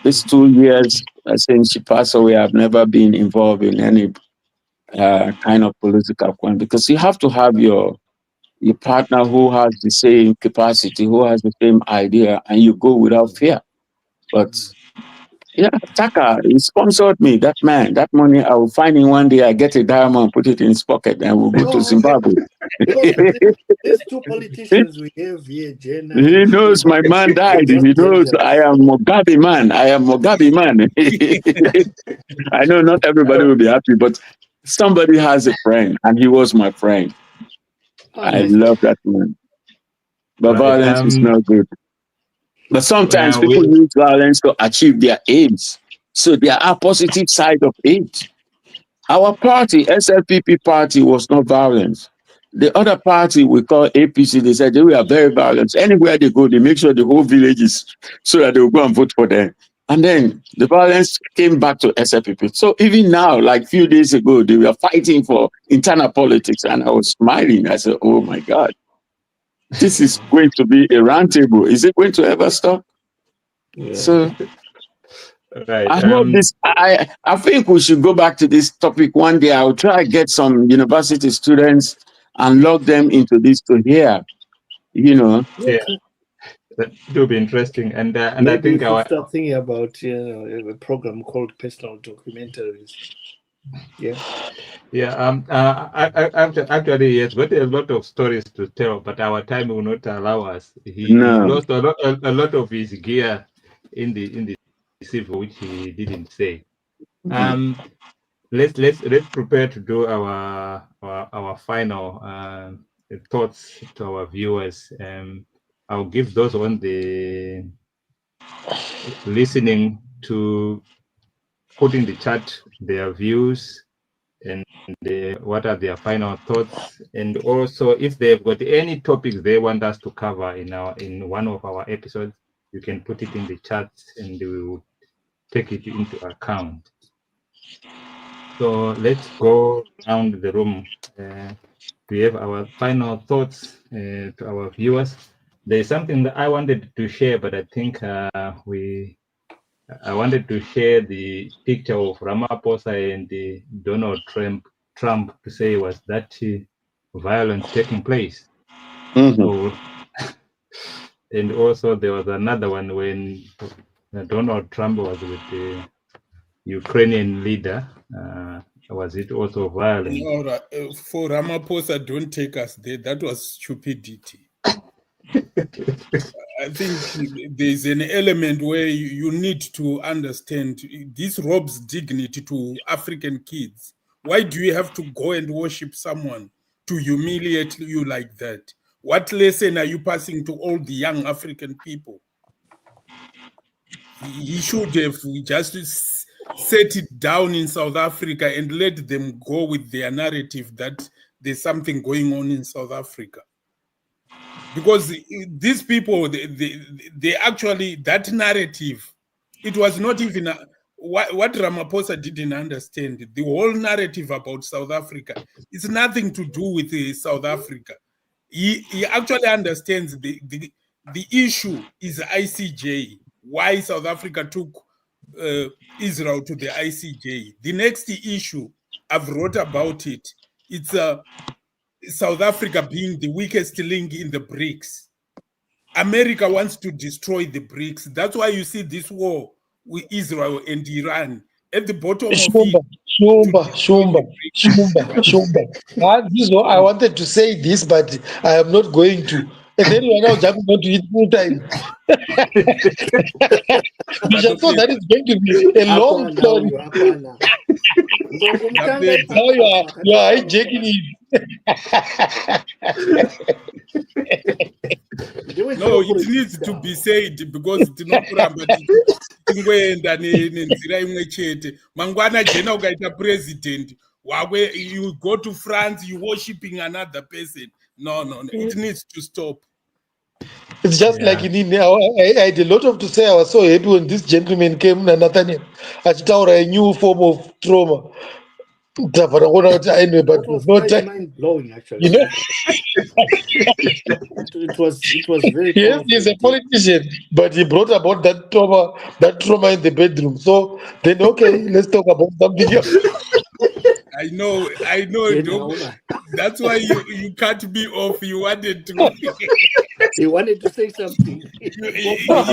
these 2 years since she passed away, I've never been involved in any kind of political point because you have to have your partner who has the same capacity, who has the same idea, and you go without fear. But yeah, Taka, he sponsored me, that man, that money. I will find him one day, I get a diamond, put it in his pocket, and we'll go to No, Zimbabwe. because these two politicians we have here, Jenna He and knows my man they're died. just He knows I dangerous. am Mugabe man. I am Mugabe man. I know not everybody will be happy, but somebody has a friend, and he was my friend. I Honestly. love that man. But Right. violence is not good. But sometimes people We use violence to achieve their aims. So there are positive side of it. Our party, SLPP party, was not violent. The other party we call APC, they said they were very violent. Anywhere they go, they make sure the whole village is so that they will go and vote for them. And then the violence came back to SLPP. So even now, like few days ago, they were fighting for internal politics, and I was smiling. I said, "Oh my God, this is going to be a round table. Is it going to ever stop?" Yeah. So right. I hope this. I think we should go back to this topic one day. I'll try to get some university students and log them into this to hear. Yeah, Okay. that will be interesting. And I Maybe we think should our start thinking about a program called personal documentaries. Yeah. yeah actually he has got a lot of stories to tell, but our time will not allow us. He No. lost a lot of his gear in the civil, which he didn't say. Let's prepare to do our final thoughts to our viewers. I'll give those on the listening to put in the chat their views and what are their final thoughts, and also if they've got any topics they want us to cover in one of our episodes, you can put it in the chat and we will take it into account. So let's go around the room. We have our final thoughts to our viewers. There's something that I wanted to share, but I think I wanted to share the picture of Ramaphosa and Donald Trump to say was that violence taking place. So, and also there was another one when Donald Trump was with the Ukrainian leader. Was it also violent? No, for Ramaphosa, don't take us there. That was stupidity. I think there's an element where you need to understand this robs dignity to African kids. Why do you have to go and worship someone to humiliate you like that? What lesson are you passing to all the young African people? He should have just set it down in South Africa and let them go with their narrative that there's something going on in South Africa. Because these people, they actually, that narrative, it was not even what Ramaphosa didn't understand. The whole narrative about South Africa, it's nothing to do with South Africa. He actually understands the issue is ICJ, why South Africa took Israel to the ICJ. The next issue, I've wrote about it, it's South Africa being the weakest link in the BRICS. America wants to destroy the BRICS. That's why you see this war with Israel and Iran at the bottom of it. Shumba. This is what I wanted to say this, but I am not going to. And then we are now jumping onto it full time. Because so that is going to be a long story. Now you are hijacking it. No, it needs to be said because tinokuramba tingoenda nenzira imwe chete. Mangwana jena ukaita president, you go to France, you worshiping another person. No. It needs to stop. It's just like in India. I had a lot of to say. I was so happy when this gentleman came, Nathaniel, a new form of trauma. But That was quite mind-blowing, actually. You know? it was very Yes, he's a politician, but he brought about that trauma in the bedroom. So then, okay, let's talk about something else. I know. That's why you cut me off. You wanted to. He wanted to say something. He thought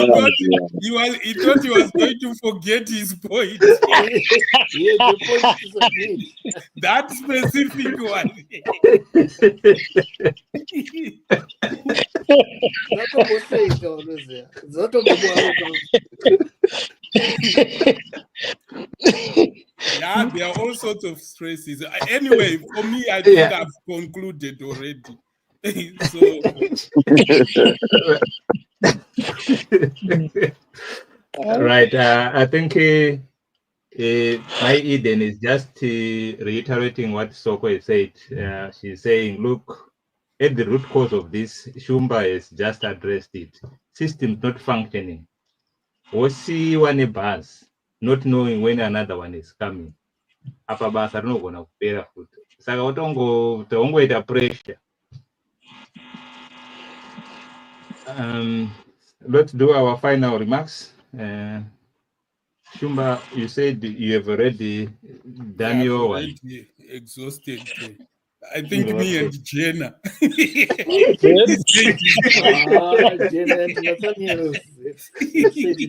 he was going to forget his point. He had a point to submit. That specific one. Yeah, there are all sorts of stresses. Anyway, for me, I think I've concluded already. Right. I think my Eden is just reiterating what Soko has said. She's saying, look, at the root cause of this, Shumba has just addressed it. System not functioning. See one bus, not knowing when another one is coming. Apa basa rinogona kupera futi. Saka utongoita pressure. Let's do our final remarks. Shumba, you said you have already done your one. Exhausted. I think me and Jenna. Jenna and Nathaniel said it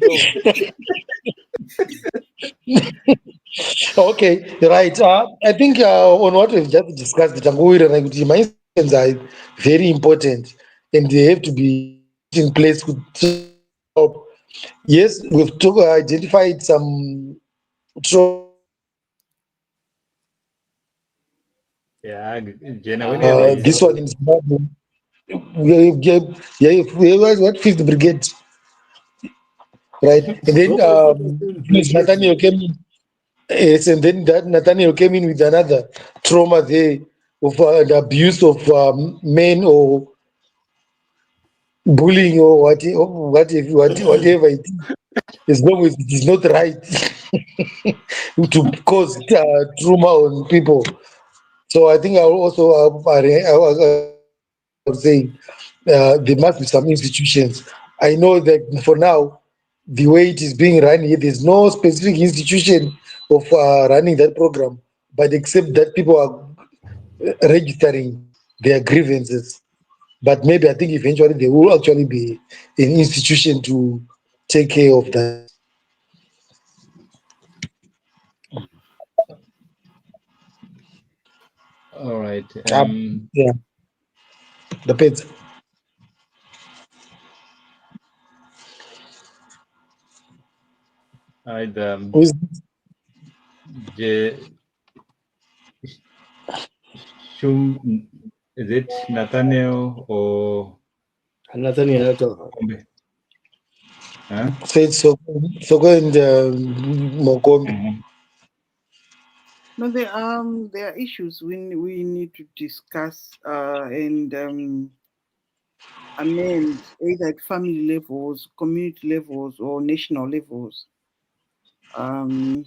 all. Okay, right. I think on what we've just discussed, the my institutions are very important and they have to be in place to help. Yes, we've identified some Jenna, this one in Zimbabwe. What 5th Brigade, right? And then Nathaniel came in. Yes, and then that Nathaniel came in with another trauma there of the abuse of men or bullying or whatever it is, as long as it is not right to cause trauma on people. So I think I will also say there must be some institutions. I know that for now, the way it is being run here, there's no specific institution of running that program, but except that people are registering their grievances. But maybe I think eventually there will actually be an institution to take care of that. All right. Yeah. The pets. Is it Nathaniel or Nathaniel? Huh? So it's so in the Mokombe. No, there are issues we need to discuss and amend either at family levels, community levels, or national levels. Our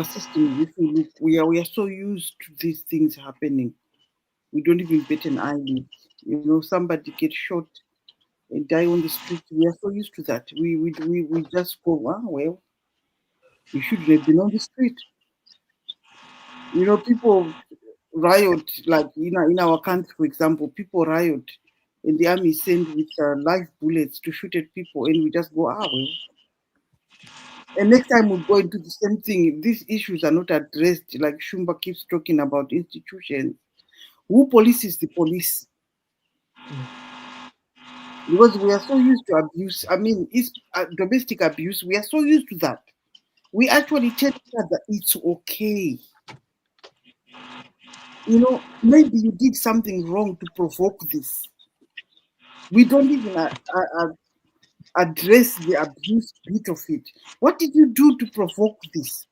system, if you look, we are so used to these things happening. We don't even bet an eyelid. You know, somebody gets shot and die on the street. We are so used to that. We just go, well, you shouldn't have been on the street. You know, people riot, like in our country, for example, people riot and the army is sent with live bullets to shoot at people, and we just go, well. And next time we go into the same thing. These issues are not addressed, like Shumba keeps talking about institutions. Who polices the police? Because we are so used to abuse. I mean, it's domestic abuse. We are so used to that. We actually tell each other it's okay. Maybe you did something wrong to provoke this. We don't even address the abuse bit of it. What did you do to provoke this?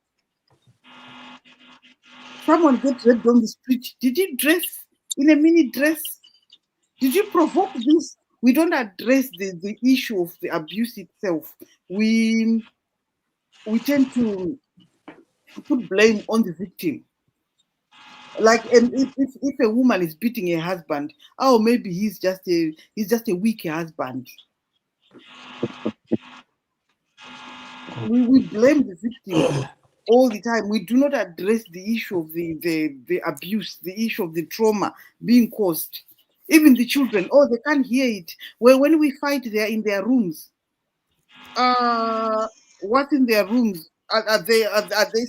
Someone gets raped on the street. Did you dress in a mini dress? Did you provoke this? We don't address the issue of the abuse itself. We tend to put blame on the victim. Like, and if a woman is beating her husband, maybe he's just a weak husband. We blame the victim all the time. We do not address the issue of the abuse, the issue of the trauma being caused. Even the children, they can't hear it. Well, when we fight, they're in their rooms. What's in their rooms? Are they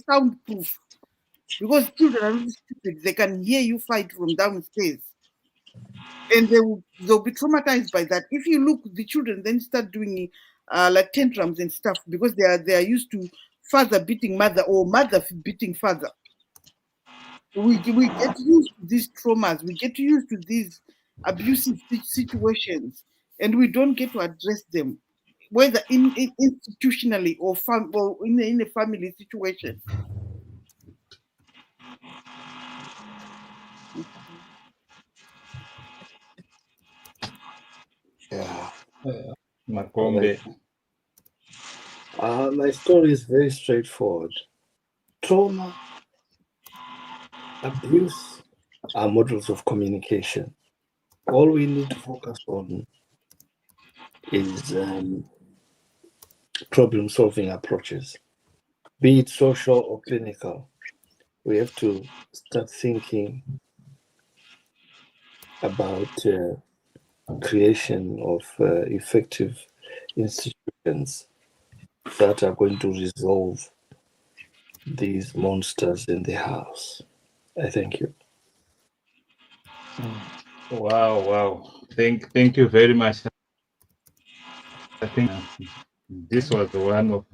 soundproof? Because children are really stupid. They can hear you fight from downstairs. And they'll be traumatized by that. If you look, the children then start doing like tantrums and stuff because they are used to father beating mother or mother beating father. We get used to these traumas. We get used to these abusive situations, and we don't get to address them, whether institutionally or in a family situation. Yeah. Makombe. My story is very straightforward. Trauma, abuse are models of communication. All we need to focus on is problem-solving approaches, be it social or clinical. We have to start thinking about creation of effective institutions that are going to resolve these monsters in the house. I thank you. Wow. Thank you very much. I think this was one of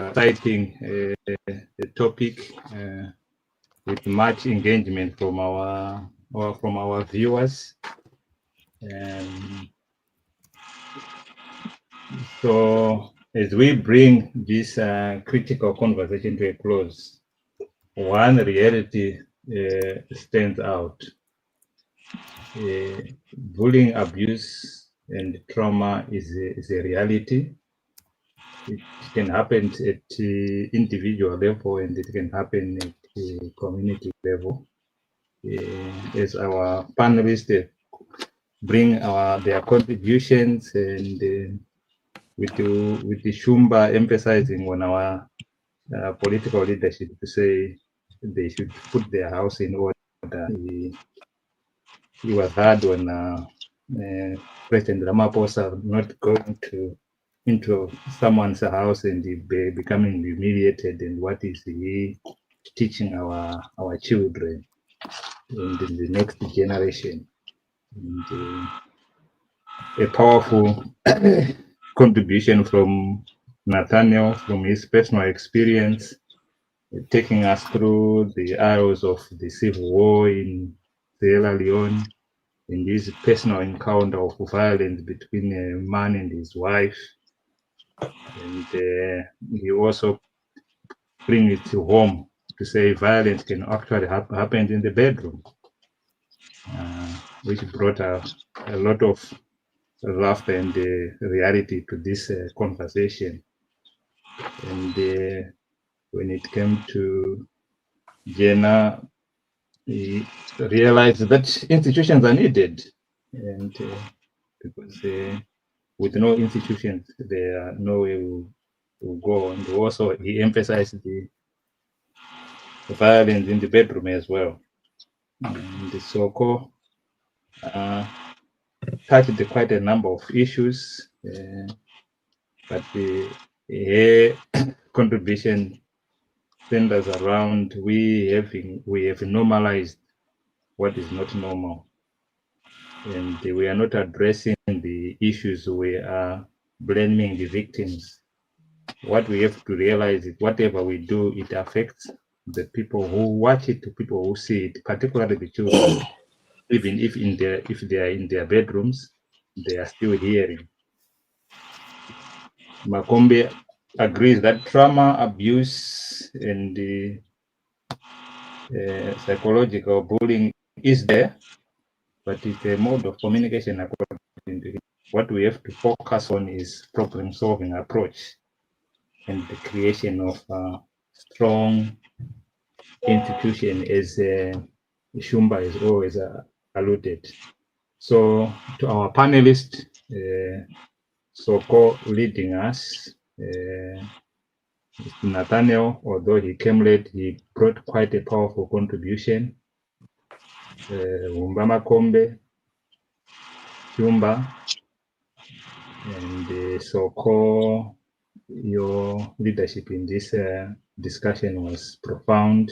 exciting topic with much engagement from our viewers. So as we bring this critical conversation to a close, one reality stands out. Bullying, abuse, and trauma is a reality. It can happen at individual level, and it can happen at community level. As our panelists bring their contributions, and with the Shumba emphasizing on our political leadership to say they should put their house in order. He was hard when President Ramaphosa not going into someone's house and becoming humiliated, and what is he teaching our children and the next generation. And, a powerful contribution from Nathaniel, from his personal experience, taking us through the aisles of the civil war in Sierra Leone, in this personal encounter of violence between a man and his wife. And he also bring it to home to say violence can actually happen in the bedroom, which brought a lot of laughter and reality to this conversation. And when it came to Jenna, he realized that institutions are needed, and because with no institutions, there are no way we'll go. And also, he emphasized the violence in the bedroom as well. And the Soko, touched quite a number of issues, but her contribution centers around we have normalized what is not normal, and we are not addressing the issues. We are blaming the victims. What we have to realize is whatever we do, it affects the people who watch it, the people who see it, particularly the children. Even if they are in their bedrooms, they are still hearing. Makombe agrees that trauma, abuse, and the psychological bullying is there, but it's a mode of communication according to him. What we have to focus on is problem-solving approach and the creation of a strong institution, as Shumba has always alluded. So to our panelists, Soko leading us, Nathaniel, although he came late, he brought quite a powerful contribution. Umbama Kombe, Shumba, and Soko, your leadership in this discussion was profound,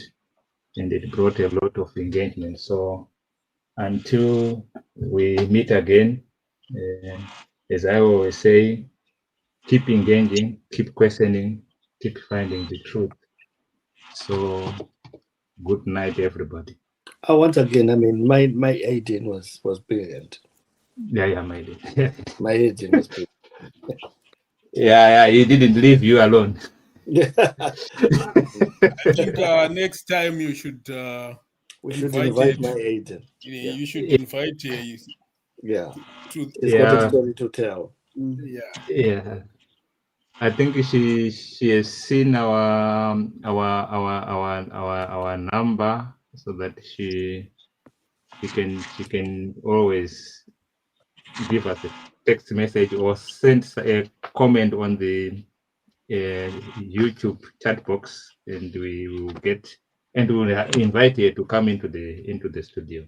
and it brought a lot of engagement. So until we meet again, as I always say, keep engaging, keep questioning, keep finding the truth. So good night, everybody. Once again, I mean, my 18 was brilliant. Yeah, my 18 was brilliant. Yeah, he didn't leave you alone. I think next time you should we should invite my 18. You should invite yeah. He's got a story to tell. Yeah. I think she has seen our number, so that she can always give us a text message or send a comment on the YouTube chat box, and we will invite her to come into the studio.